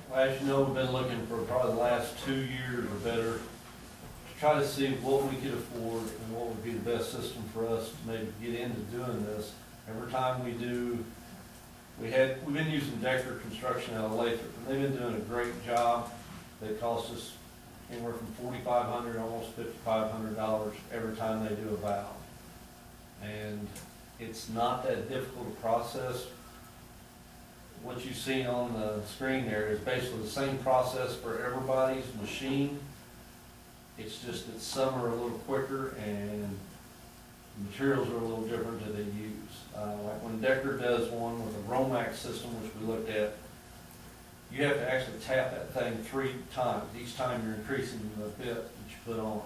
Well, as you know, we've been looking for probably the last 2 years or better to try to see what we could afford and what would be the best system for us to maybe get into doing this. Every time we do, we've been using Decker Construction out of Lathrop, and they've been doing a great job. They cost us anywhere from $4,500, almost $5,500 every time they do a valve. And it's not that difficult a process. What you see on the screen there is basically the same process for everybody's machine. It's just that some are a little quicker and the materials are a little different that they use. Like when Decker does one with a Romax system, which we looked at, you have to actually tap that thing 3 times. Each time you're increasing the bit that you put on.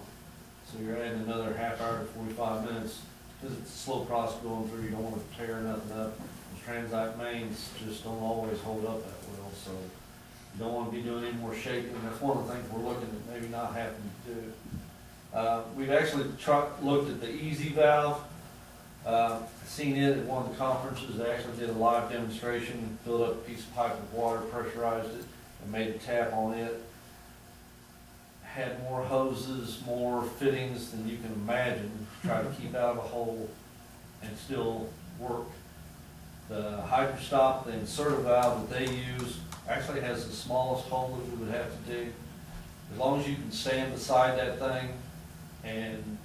So you're adding another half hour to 45 minutes because it's a slow process going through. You don't want to tear nothing up. Transit mains just don't always hold up that well, so you don't want to be doing any more shaking. That's one of the things we're looking at maybe not having to do. We've actually looked at the easy valve. Seen it at one of the conferences. They actually did a live demonstration, filled up a piece of pipe with water, pressurized it, and made a tap on it. Had more hoses, more fittings than you can imagine, try to keep out of a hole and still work. The hydrostop, the inserter valve that they use, actually has the smallest hole that we would have to dig. As long as you can stand beside that thing, and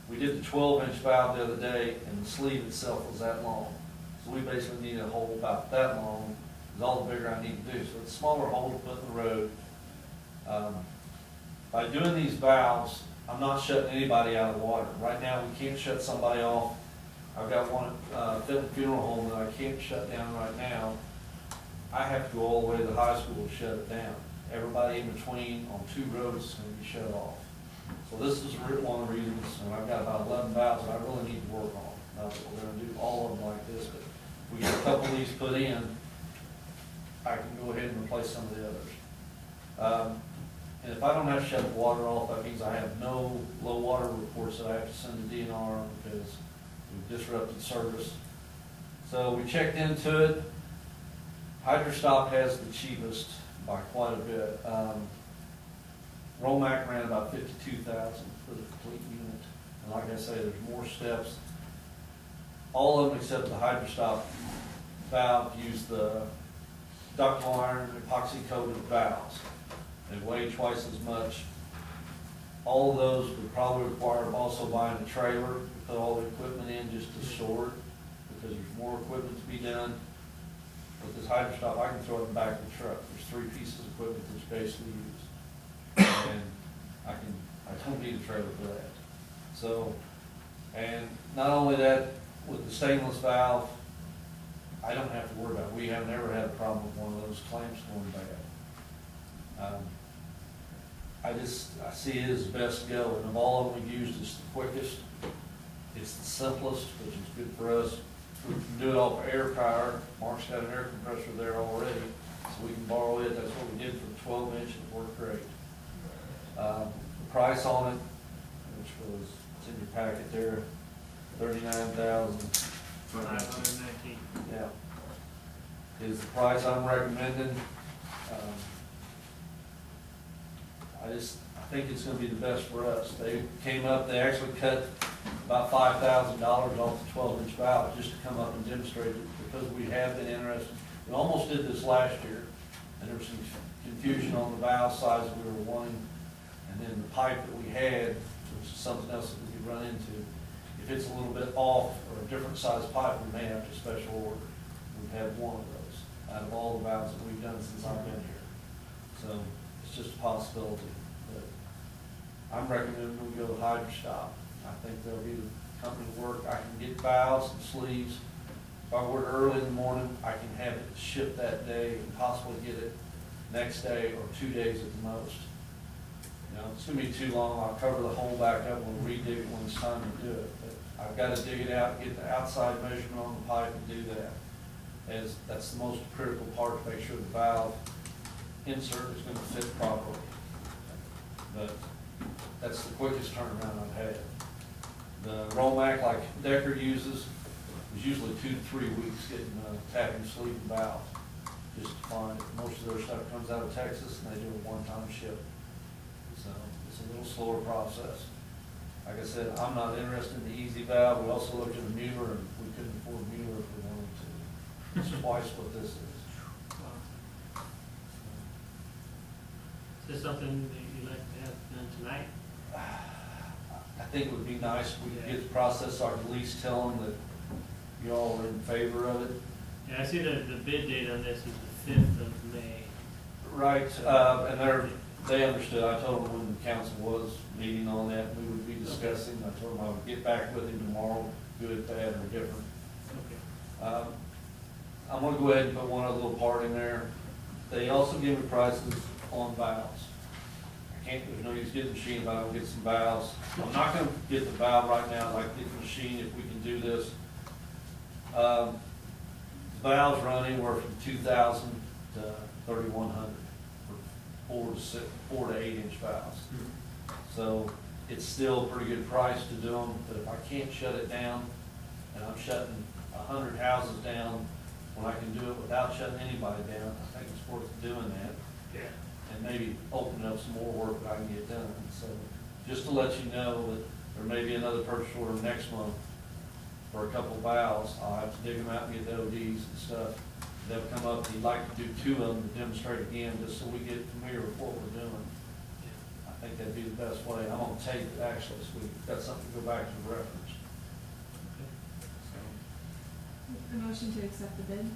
we did the 12-inch valve the other day, and the sleeve itself was that long. So we basically need a hole about that long, is all the bigger I need to do. So it's a smaller hole to put in the road. By doing these valves, I'm not shutting anybody out of the water. Right now, we can't shut somebody off. I've got one at Fenton Funeral Home that I can't shut down right now. I have to go all the way to the high school to shut it down. Everybody in between on 2 roads is gonna be shut off. So this is one of the reasons, and I've got about 11 valves that I really need to work on. Not that we're gonna do all of them like this, but if we get a couple of these put in, I can go ahead and replace some of the others. And if I don't have to shut the water off, that means I have no low water reports that I have to send to DNR on because we've disrupted service. So we checked into it. HydroStop has the cheapest by quite a bit. Romac ran about $52,000 for the complete unit. And like I say, there's more steps. All of them except the HydroStop valve use the ductile iron epoxy coated valves. They weigh twice as much. All of those would probably require also buying a trailer to put all the equipment in just to store it, because there's more equipment to be done. With this HydroStop, I can throw it in the back of the truck. There's 3 pieces of equipment that's basically used. And I don't need a trailer for that. So, and not only that, with the stainless valve, I don't have to worry about it. We have never had a problem with one of those clamps going bad. I see it as the best go, and of all of them we've used, it's the quickest, it's the simplest, which is good for us. We can do it all for air power. Mark's got an air compressor there already, so we can borrow it. That's what we did for the 12-inch, it worked great. The price on it, which was, it's in your packet there, $39,519. Yeah, is the price I'm recommending. I think it's gonna be the best for us. They came up, they actually cut about $5,000 off the 12-inch valve just to come up and demonstrate it, because we have been interested. We almost did this last year, and there was some confusion on the valve size we were wanting, and then the pipe that we had, which is something else that we could run into. If it's a little bit off or a different size pipe, we may have to special order. We've had one of those out of all the valves that we've done since I've been here. So it's just a possibility. But I'm recommending we go with HydroStop. I think they'll be the company to work. I can get valves and sleeves. If I order early in the morning, I can have it shipped that day and possibly get it next day or 2 days at the most. You know, it's gonna be too long. I'll cover the hole back up and we'll redig it when it's time to do it. But I've got to dig it out, get the outside measurement on the pipe and do that. As that's the most critical part, to make sure the valve insert is gonna fit properly. But that's the quickest turnaround I've had. The Romac, like Decker uses, is usually 2 to 3 weeks getting tapping sleeve and valve. Just to find it. Most of their stuff comes out of Texas and they do a one-time ship. So it's a little slower process. Like I said, I'm not interested in the easy valve. We also looked at a Mueller and we couldn't afford Mueller if we wanted to. It's twice what this is. Is this something that you'd like to have done tonight? I think it would be nice if we could get the process, so I could at least tell them that you all are in favor of it. Yeah, I see the bid date on this is the 5th of May. Right, and they understood. I told them when the council was meeting on that, we would be discussing. I told them I would get back with him tomorrow, good, bad, or different. Okay. I'm gonna go ahead and put one other little part in there. They also give me prices on valves. There's no use getting the machine if I don't get some valves. I'm not gonna get the valve right now. I'd like to get the machine if we can do this. The valves run anywhere from 2,000 to 3,100 for 4 to 8 inch valves. So it's still a pretty good price to do them, but if I can't shut it down, and I'm shutting 100 houses down, when I can do it without shutting anybody down, I think it's worth doing that. Yeah. And maybe open up some more work that I can get done. So just to let you know that there may be another purchase order next month for a couple of valves. I'll have to dig them out and get the ODs and stuff. They'll come up, he'd like to do 2 of them to demonstrate again, just so we get familiar with what we're doing. I think that'd be the best way. I'm gonna tape it actually, so we've got something to go back to the reference. A motion to accept the bid.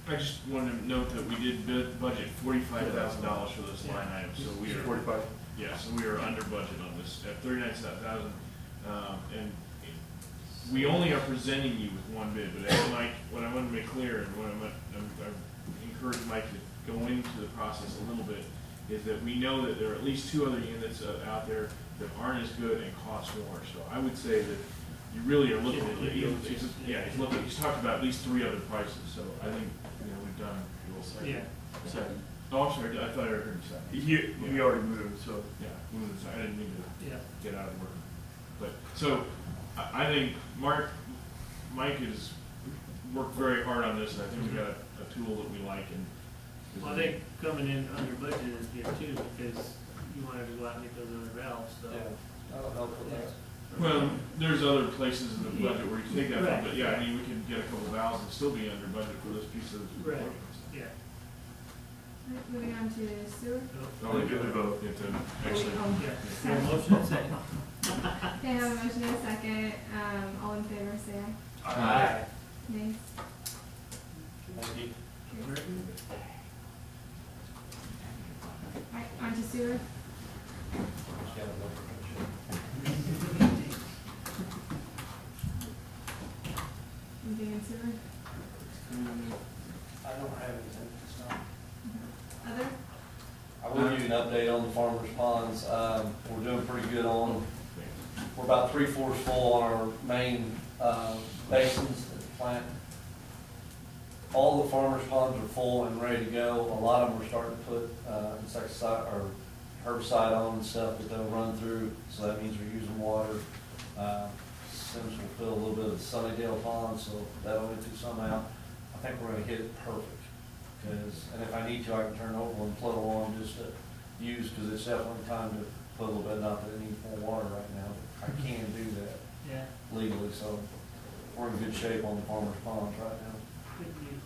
I just wanted to note that we did budget $45,000 for this line item, so we are. 45. Yeah, so we are under budget on this. At $39,000, And we only are presenting you with one bid, but as Mike, what I want to make clear, and what I encourage Mike to go into the process a little bit, is that we know that there are at least 2 other units out there that aren't as good and cost more. So I would say that you really are looking at, he's talked about at least 3 other prices, so I think, we've done, we'll say. Yeah. Second. Oh, I'm sorry, I thought I heard you say. He already moved, so. Yeah, I didn't mean to Yeah. get out of work. But, so, I think Mike has worked very hard on this, and I think we got a tool that we like, and. Well, I think coming in under budget is good too, because you wanted to go out and get those other valves, so. Yeah, that'll help with that. Well, there's other places in the budget where you can take that Right. from, but yeah, I mean, we can get a couple of valves and still be under budget for this piece of Right. equipment. Yeah. Alright, moving on to sewer. Oh, we get to vote, get to actually. Yeah. Yeah, motion and second. Okay, I have a motion and a second, all in favor, say aye. Aye. Nays? Thank you. Alright, on to sewer. Just gotta look for Anything in sewer? I don't have anything, it's not. Other? I will give you an update on the farmer's ponds. We're doing pretty good on, we're about 3/4 full on our main basins at the plant. All the farmer's ponds are full and ready to go. A lot of them are starting to put insecticide or herbicide on and stuff that they'll run through, so that means we're using water. Sims will fill a little bit of the Sunnydale pond, so that'll empty some out. I think we're gonna hit it perfect. And if I need to, I can turn over and flood along just to use, because it's definitely time to put a little bit, not that it needs more water right now, but I can do that Yeah. legally, so we're in good shape on the farmer's ponds right now. Good deal.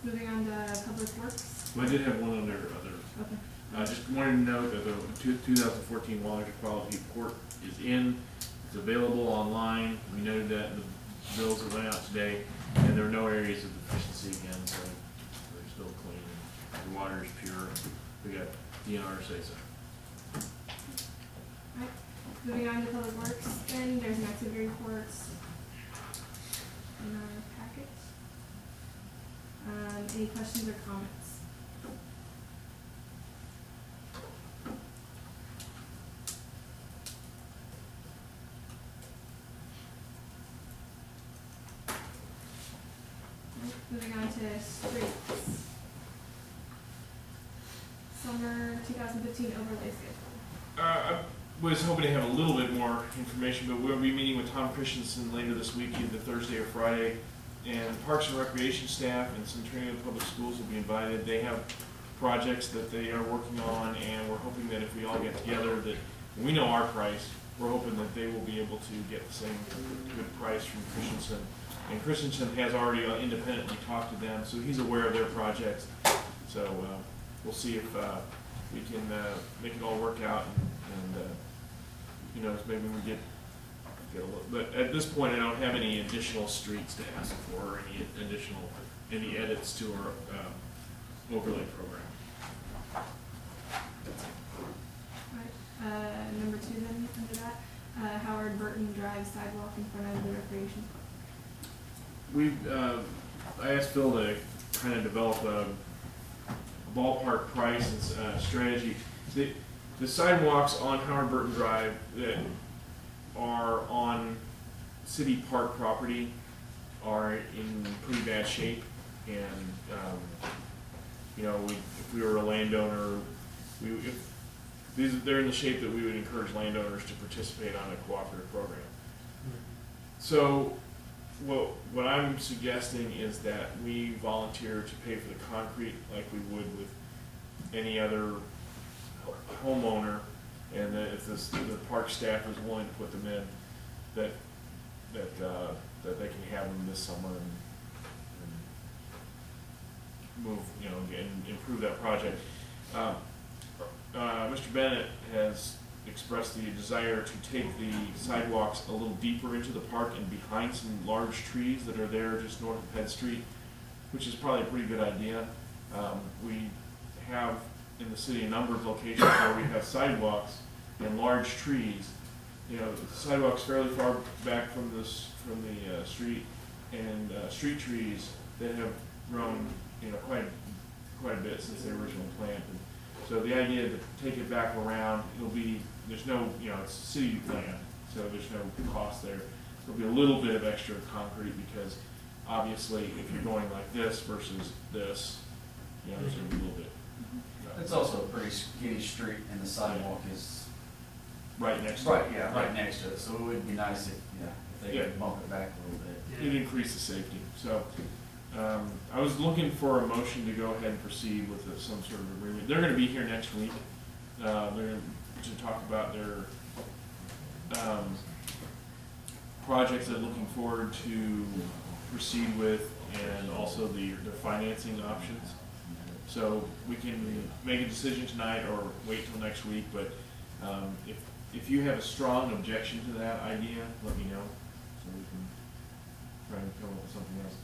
Moving on to public works. Well, I did have one other. Okay. I just wanted to note that the 2014 water quality report is in. It's available online. We noted that in the bills that went out today, and there are no areas of deficiency again, so they're still clean. The water is pure. We got DNR say so. Alright, moving on to public works, then there's an activity reports in our packet. Any questions or comments? Moving on to streets. Summer 2015 overlay schedule. I was hoping to have a little bit more information, but we'll be meeting with Tom Christensen later this week, either Thursday or Friday. And Parks and Recreation staff and Centralia Public Schools will be invited. They have projects that they are working on, and we're hoping that if we all get together, that we know our price, we're hoping that they will be able to get the same good price from Christensen. And Christensen has already independently talked to them, so he's aware of their projects. So we'll see if we can make it all work out, and who knows, maybe we get a little. But at this point, I don't have any additional streets to ask for, or any edits to our overlay program. Alright, number 2 then, under that, Howard Burton Drive sidewalk in front of the recreation park. I asked Phil to kind of develop a ballpark price and strategy. The sidewalks on Howard Burton Drive that are on city park property are in pretty bad shape, and if we were a landowner, they're in the shape that we would encourage landowners to participate on a cooperative program. So what I'm suggesting is that we volunteer to pay for the concrete like we would with any other homeowner, and that if the park staff is willing to put them in, that they can have them this summer and move, and improve that project. Mr. Bennett has expressed the desire to take the sidewalks a little deeper into the park and behind some large trees that are there just north of Head Street, which is probably a pretty good idea. We have in the city a number of locations where we have sidewalks and large trees. You know, the sidewalk's fairly far back from the street, and street trees that have grown, you know, quite a bit since they originally planted. So the idea to take it back around, there's no, you know, it's city land, so there's no cost there. There'll be a little bit of extra concrete because obviously if you're going like this versus this, you know, there's gonna be a little bit. It's also a pretty skinny street and the sidewalk is Right next to it. right, yeah, right next to it, so it would be nice if they Yeah. could bump it back a little bit. It increases safety. So, I was looking for a motion to go ahead and proceed with some sort of agreement. They're gonna be here next week. They're gonna to talk about their, projects they're looking forward to proceed with, and also their financing options. So we can make a decision tonight or wait till next week, but, if you have a strong objection to that idea, let me know, so we can try and come up with something else.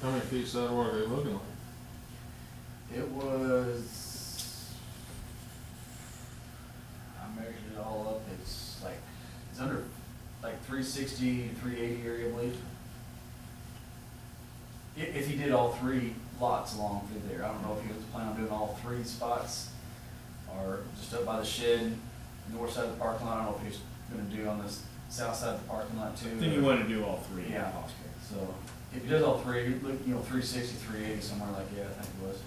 How many feet sidewalk are they looking like? It was, I measured it all up, it's under, 360, 380 area, I believe. If he did all three lots along through there, I don't know if he was planning on doing all three spots, or just up by the shed, north side of the parking lot. I don't know if he was gonna do on the south side of the parking lot too. I think you want to do all three. Yeah, so if he does all three, look, 360, 380, somewhere like that, I think it was.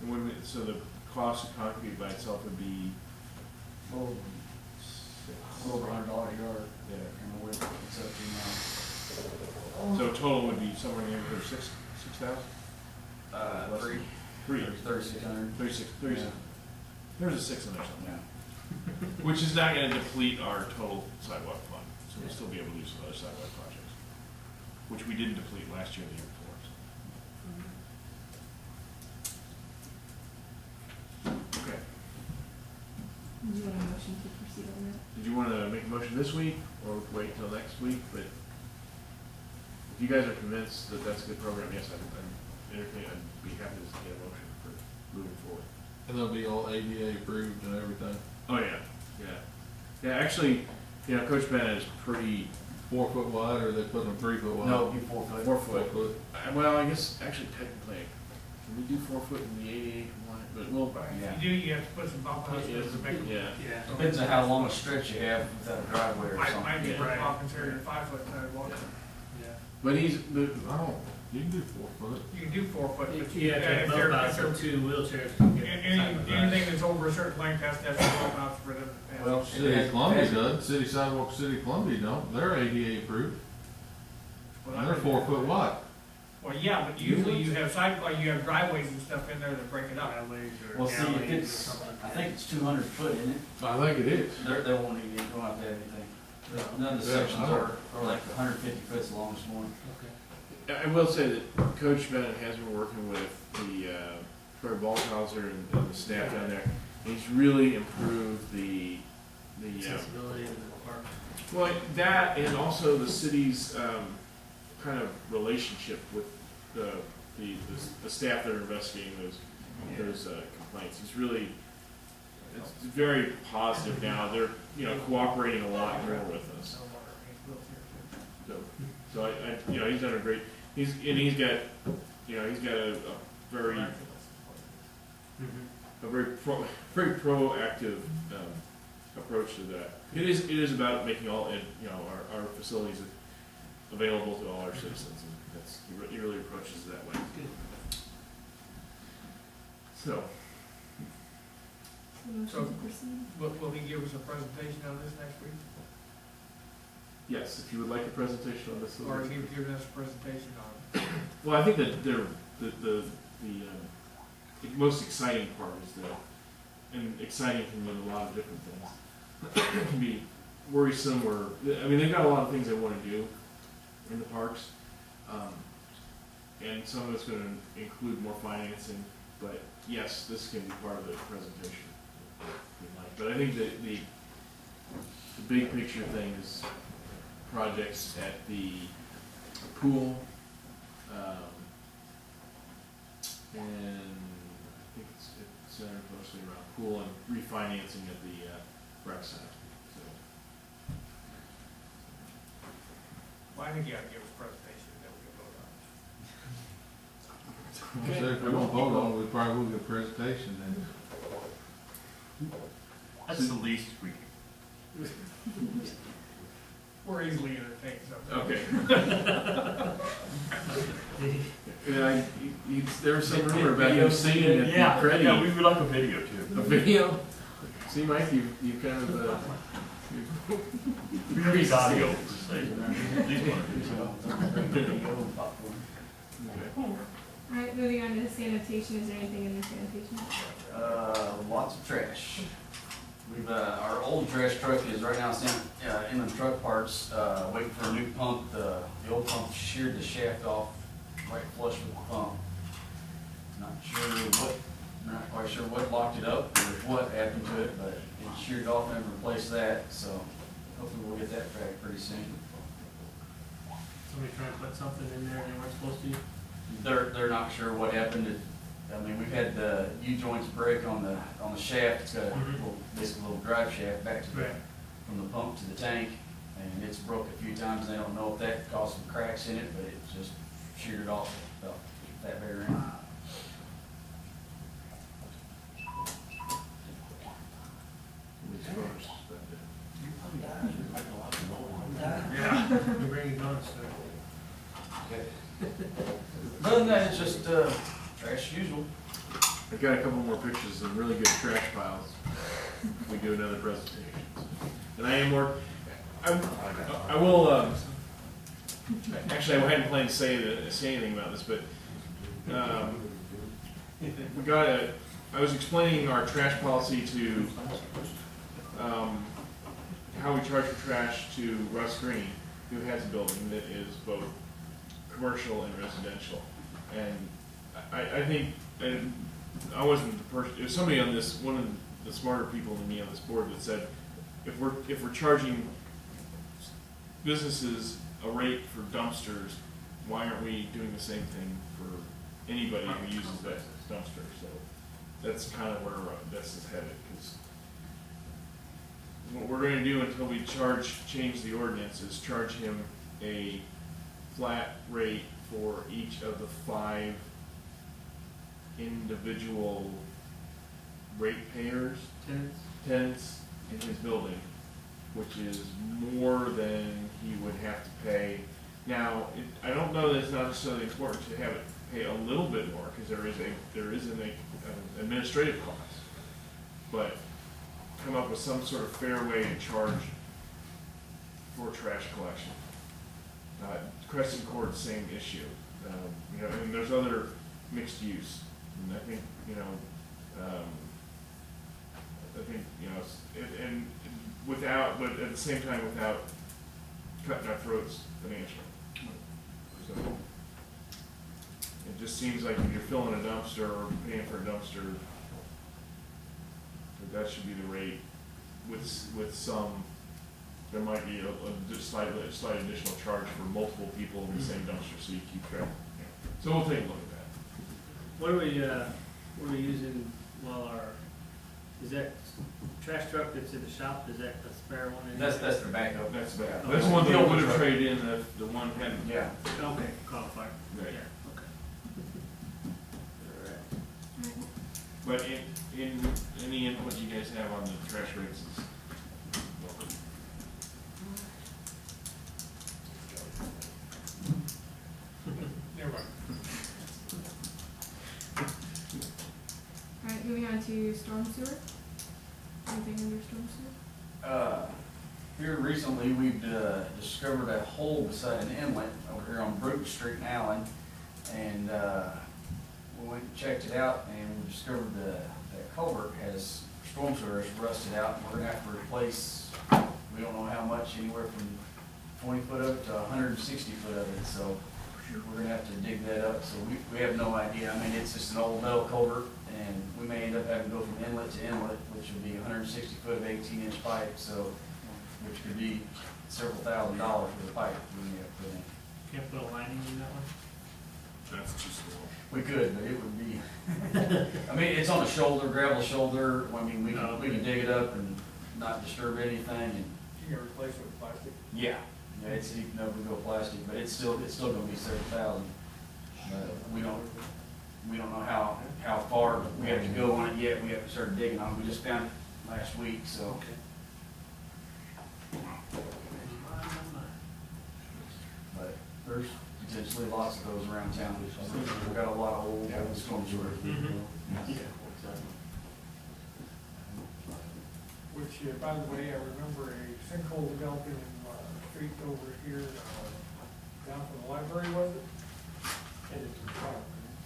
And so the cost of concrete by itself would be, A little over $100 a yard, yeah. and what it's up to now. So total would be somewhere near $6,000? Less Three, than- 3,600. 36. Yeah. There's a 6 in there somewhere. Yeah. Which is not gonna deplete our total sidewalk fund, so we'll still be able to do some other sidewalk projects, which we didn't deplete last year, the year before. So. Okay, Do you want a motion to proceed on that? did you wanna make a motion this week, or wait till next week? But if you guys are convinced that that's a good program, yes, I'd be happy to get a motion for moving forward. And they'll be all ADA approved and everything. Oh, yeah, yeah. Yeah, actually, you know, Coach Bennett is pretty 4 foot wide, or they put them 3 foot wide? No, it'd be 4 foot. 4 foot. Well, I guess actually technically, can we do 4 foot in the 88 one? But we'll, Yeah. If you do, you have to put some bump outs. yeah. Yeah. Depends on how long a stretch you have without a driveway or Might something. be Yeah. worth about considering a 5 foot sidewalk. Yeah. But I don't, you can do 4 foot. You can do 4 foot, but You have to have if bump they're, outs if so they're, 2 wheelchairs can get side by side. anything that's over a certain length has to have some bump outs for them. to pass. Well, City of Columbia does, City Sidewalk, City of Columbia don't, they're ADA approved, Well, and they're 4 foot wide. Well, yeah, but usually you have you have driveways and stuff in there that break it up. Driveways or Well, see, if alleys or it's, something like I that. think it's 200 foot, isn't it? I think it is. They won't even, don't have to have anything. None of the Yeah, sections I don't- are like 150 foot's the longest one. Okay. I will say that Coach Bennett has been working with the Troy Balthauser and the staff down there. He's really improved the Accessibility in the park. well, that and also the city's kind of relationship with the staff that are investigating those complaints. It's really, it's very positive now. They're, you know, cooperating a lot more with us. So I you know, he's done a great, he's got, you know, he's got a very very proactive approach to that. It is about making all, you know, our facilities available to all our citizens, and that's, he really approaches it that way. So, Motion So- to proceed? Will he give us a presentation on this next week? yes, if you would like a presentation on this. Or is he giving us a presentation on it? Well, I think that the most exciting part is and exciting can mean a lot of different things. It can be worrisome, or, I mean, they've got a lot of things they want to do in the parks. And some of it's gonna include more financing, but yes, this can be part of the presentation, if you'd like. But I think that the big picture thing is projects at the pool, and I think it's centered mostly around pool and refinancing at the rec center. So, Well, I think you ought to give us a presentation that we can vote on. So if we don't vote on it, we probably will get a presentation then. That's the least we can. We're easily entertained, so. okay. Yeah, there was some rumor about you singing at the credit. Yeah, we would like a video too. A video? See, Mike, you kind of, We need audio per se. These ones. Alright, moving on to sanitation, is there anything in the sanitation? Lots of trash. We've, our old trash truck is right now in the truck parts, waiting for a new pump. The old pump sheared the shaft off right flush with the pump. Not quite sure what locked it up or what happened to it, but it sheared off and replaced that, so hopefully we'll get that back pretty soon. Somebody trying to put something in there they weren't supposed to? They're not sure what happened. I mean, we've had the U-joints break on the shaft. It's got a little, basically a little drive shaft back to the, from the pump to the tank, and it's broke a few times. They don't know if that caused some cracks in it, but it just sheared off about that very end. Yeah. We bring it on, so. Okay. Other than that, it's just trash as usual. I got a couple more pictures of really good trash piles. If we do another presentation. And I am more, I will, actually I hadn't planned to say anything about this, but, we got I was explaining our trash policy to, how we charge for trash to Russ Green, who has a building that is both commercial and residential. And I think, and I wasn't the person, it was somebody on this, one of the smarter people than me on this board that said, if we're charging businesses a rate for dumpsters, why aren't we doing the same thing for anybody who uses that dumpster? So that's kind of where this is headed, because what we're going to do until we change the ordinance is charge him a flat rate for each of the 5 individual ratepayers, tenants in his building, which is more than he would have to pay. Now, I don't know that it's not necessarily important to have it pay a little bit more, because there is an administrative cost, but come up with some sort of fair way to charge for trash collection. Crescent Court, same issue. You know, and there's other mixed use, and I think and without, but at the same time without cutting our throats financially. So it just seems like if you're filling a dumpster or paying for a dumpster, that should be the rate with some. There might be a slight additional charge for multiple people in the same dumpster, so you keep track. Yeah. So we'll take a look at that. What are we using while is that trash truck that's in the shop, is that a spare one? That's the backup. That's bad. That's one that would have traded in if the one had. Yeah. Okay, qualified. Right. Yeah, okay. But in any input you guys have on the trash rates is welcome. Never mind. Alright, moving on to storm sewer. Anything under storm sewer? Here recently, we've discovered a hole beside an inlet over here on Brook Street in Allen, and we went and checked it out, and we discovered that culvert has storm sewer has rusted out, and we're gonna have to replace. We don't know how much, anywhere from 20 foot of it to 160 foot of it. So we're gonna have to dig that up. So we have no idea. I mean, it's just an old metal culvert, and we may end up having to go from inlet to inlet, which would be 160 foot of 18-inch pipe. So, which could be several $1,000s for the pipe we may have put in. Can't put a lining in that one? That's too small. We could, but it would be, I mean, it's on a shoulder, gravel shoulder, I mean, we can dig it up and not disturb anything, and, You can replace it with plastic. yeah. Yeah, it's, you know, we go plastic, but it's still gonna be 7,000. We don't know how far we have to go on it yet, we haven't started digging on it, we just found it last week, so. But there's potentially lots of those around town, we've got a lot of old storm sewers. Which, by the way, I remember a sinkhole developing in the street over here, down from the library, was it? And it's in front.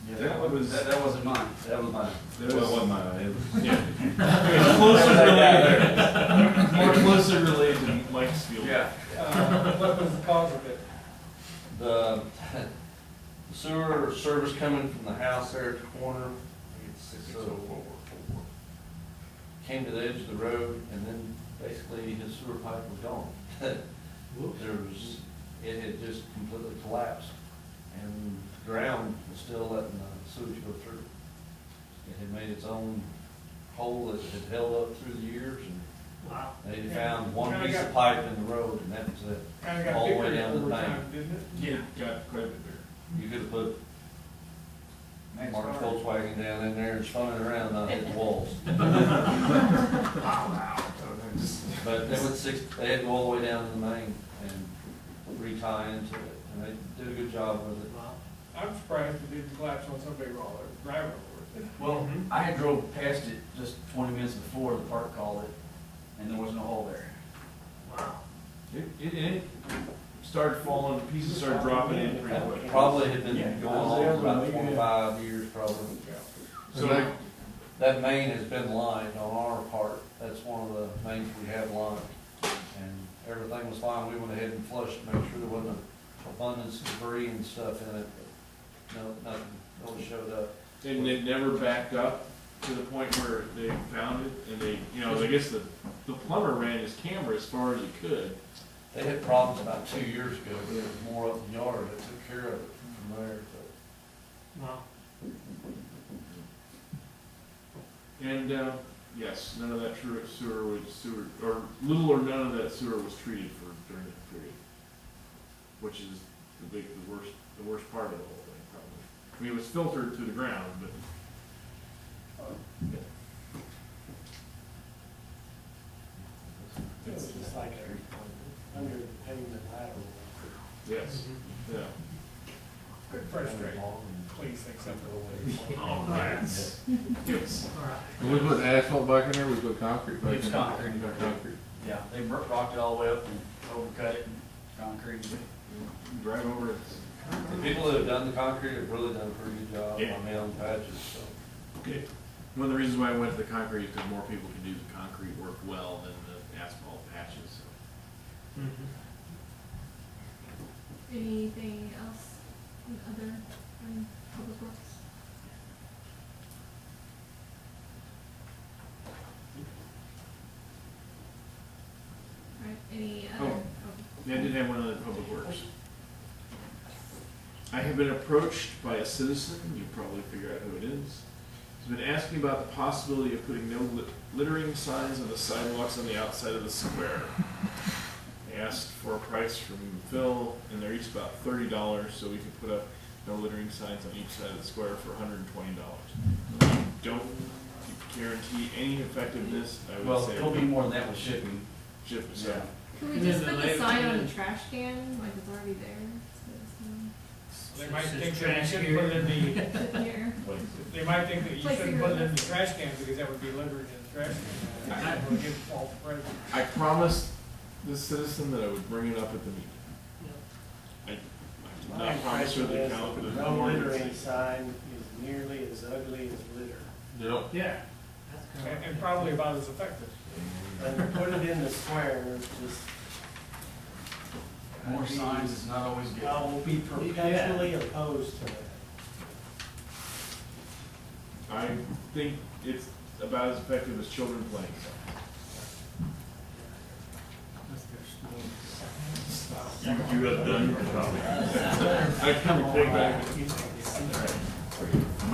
Yeah, That that wasn't mine. That was mine. Well, it wasn't mine, it was, Yeah. Closer related, more closely related to Mike's field. Yeah. What was the cause of it? The sewer service coming from the house there at the corner, so came to the edge of the road, and then basically his sewer pipe was gone. It had just completely collapsed, and the ground was still letting the sewage go through. It had made its own hole that had held up through the years, and Wow. they had found one Kinda piece got- of pipe in the road, and that was it. Kinda got All the way bigger down to the over bank. time, didn't it? Yeah, got quite a bit bigger. You could have put Man, Mark sorry. Volkswagen down in there and spun it around, not hit the walls. But they had to go all the way down to the main and re-tie into it, and they did a good job with it. I'm surprised it didn't collapse on somebody while they were driving over it. Well, I had drove past it just 20 minutes before the park called it, and there was no hole there. Wow. It started falling, pieces started dropping in pretty quick. Probably had been going on for about 25 years, probably. So, That main has been lined on our part, that's one of the mains we have lined. And everything was fine, we went ahead and flushed, made sure there wasn't abundance of debris and stuff in it. No, nothing really showed up. and it never backed up to the point where they found it, and they, you know, I guess the plumber ran his camera as far as he could. They had problems about 2 years ago, there was more up in the yard, that took care of it from there, but. Wow. And, yes, none of that sewer, or little or none of that sewer was treated during that period. Which is the worst part of the whole thing, probably. I mean, it was filtered to the ground, but. It's just like under the pavement lateral. Yes, yeah. Good frustrating. Please think something will Oh, that's. Yes. All right. And we put asphalt back in there, we put concrete back in there. It's concrete. We got concrete. Yeah, they rocked it all the way up and overcut it and concrete. Drive over it. The people that have done the concrete have really done a pretty good job Yeah. on the own patches, so. Okay. One of the reasons why I went to the concrete is because more people can do the concrete work well than the asphalt patches, so. Anything else in other, public works? All right, any other? Oh. Yeah, I did have one other public works. I have been approached by a citizen, you probably figure out who it is. He's been asking about the possibility of putting no littering signs on the sidewalks on the outside of the square. I asked for a price from Phil, and they're each about $30, so we could put up no littering signs on each side of the square for $120. Don't guarantee any effectiveness, I would Well, say. it'll be more than that with shipping. Ship, so. Yeah. Can we And just then put the the sign on label- the trash can, like it's already there? They might It's think that you trash shouldn't here. put it in the, Sit here. they might think that you Like shouldn't put it in the cigarettes. trash can because that would be littering in the trash can. That would give false impression. I promised the citizen that I would bring it up at the meeting. I did My not promise her impression the is count, that the no littering ordinance. sign is nearly as ugly as litter. Yep. Yeah. That's correct. And probably about as effective. And to put it in the square, it's just. More signs is not always good. I will be perpetually opposed to that. I think it's about as effective as children playing. You have done your job. I kind of take back.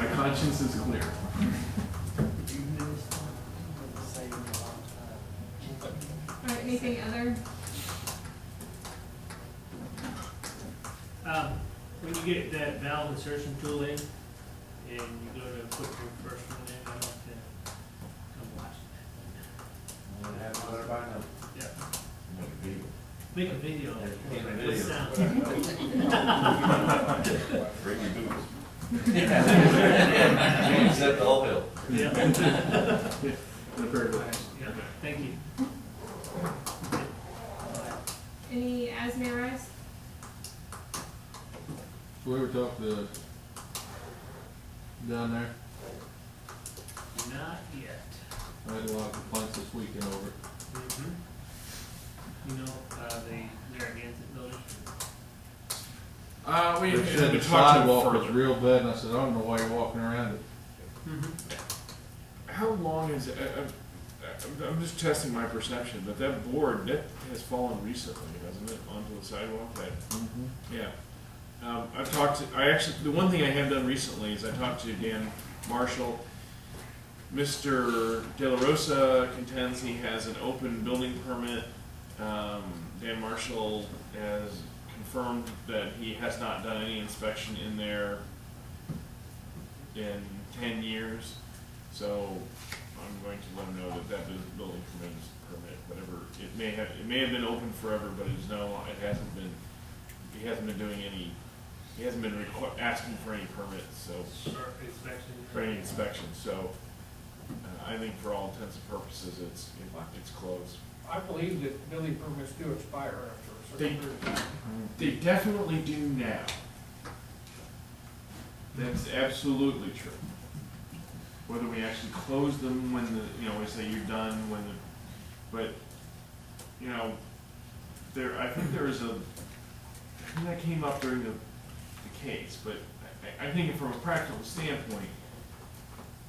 My conscience is clear. All right, anything other? When you get that valve insertion tool in, and you go to put your first one in, I want to come watch it. Yeah. Make a video of it. Make a With video. sound. Bring your boots. Except the whole hill. Yeah. Very good. Yeah, thank you. Any as may arise? So we were talking to down there, Not yet. I had a lot of complaints this weekend over it. Mm-hmm. You know, the Narragansett building? They said we the talked to them sidewalk was further. real bad, and I said, I don't know why you're walking around it. Mm-hmm. How long is it? I'm just testing my perception, but that board, that has fallen recently, hasn't it, onto the sidewalk? Yeah. I've talked to, the one thing I have done recently is I talked to Dan Marshall. Mr. De La Rosa contends he has an open building permit. Dan Marshall has confirmed that he has not done any inspection in there in 10 years. So I'm going to let him know that that building permit, whatever, it may have been open forever, but it is he hasn't been doing any, he hasn't been asking for any permits, so. For any inspection, so, I think for all intents and purposes, it's closed. I believe that building permits do expire after a certain period of time. They definitely do now. That's absolutely true. Whether we actually close them when we say you're done, but, I think that came up during the case, but I think from a practical standpoint,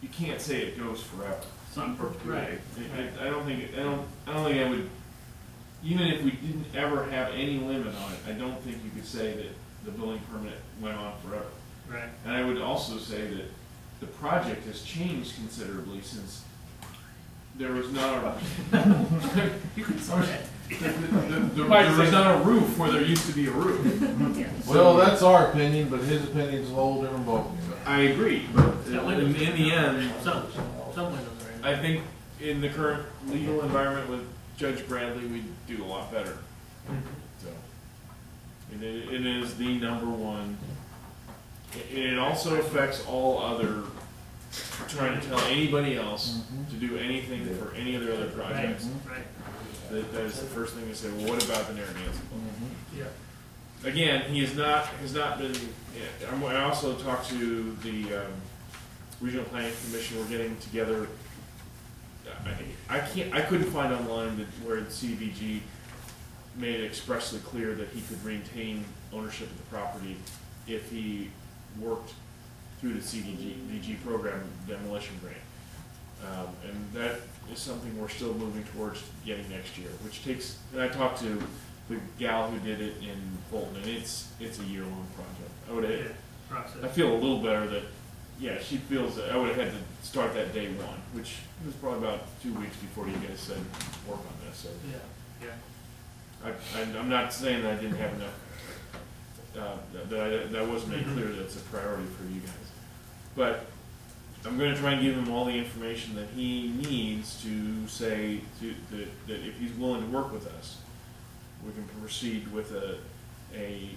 you can't say it goes forever. It's not perpetuity. Right. I don't think I would, even if we didn't ever have any limit on it, I don't think you could say that the building permit went on forever. Right. And I would also say that the project has changed considerably since there was not a You could say that. there was not a roof where there used to be a roof. Well, that's our opinion, but his opinion's a whole different ballgame. I agree, but That in the end, Some windows are in. I think in the current legal environment with Judge Bradley, we do a lot better. So, it is the number one. It also affects all other, trying to tell anybody else to do anything for any of their other projects. Right. That is the first thing they say, well, what about the Narragansett Bowl? Yeah. Again, he has not been, I also talked to the Regional Planning Commission. We're getting together. I couldn't find online where the CDBG made it expressly clear that he could maintain ownership of the property if he worked through the CDBG program demolition grant. And that is something we're still moving towards getting next year, which takes, and I talked to the gal who did it in Fulton, and it's a year-long project. I feel a little better that, she feels that I would have had to start that day one, which was probably about 2 weeks before you guys said work on this, so. I'm not saying that I didn't have enough, that wasn't made clear that it's a priority for you guys. But I'm gonna try and give him all the information that he needs to say that if he's willing to work with us, we can proceed with a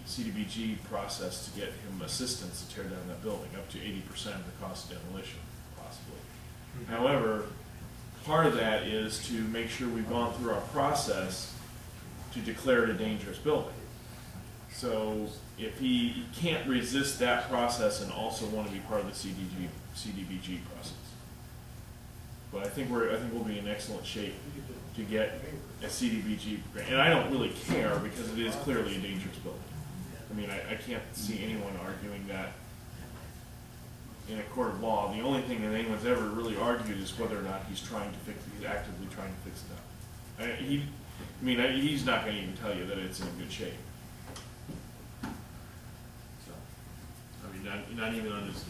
CDBG process to get him assistance to tear down that building, up to 80% of the cost of demolition, possibly. However, part of that is to make sure we've gone through our process to declare it a dangerous building. So if he can't resist that process and also want to be part of the CDBG process. But I think we'll be in excellent shape to get a CDBG grant. And I don't really care because it is clearly a dangerous building. I mean, I can't see anyone arguing that in a court of law. The only thing that anyone's ever really argued is whether or not he's actively trying to fix it up. He's not going to even tell you that it's in good shape. So, not even on his.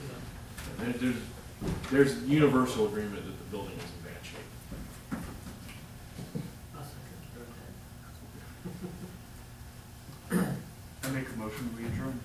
There's universal agreement that the building is in bad shape. I make a motion, we adjourn.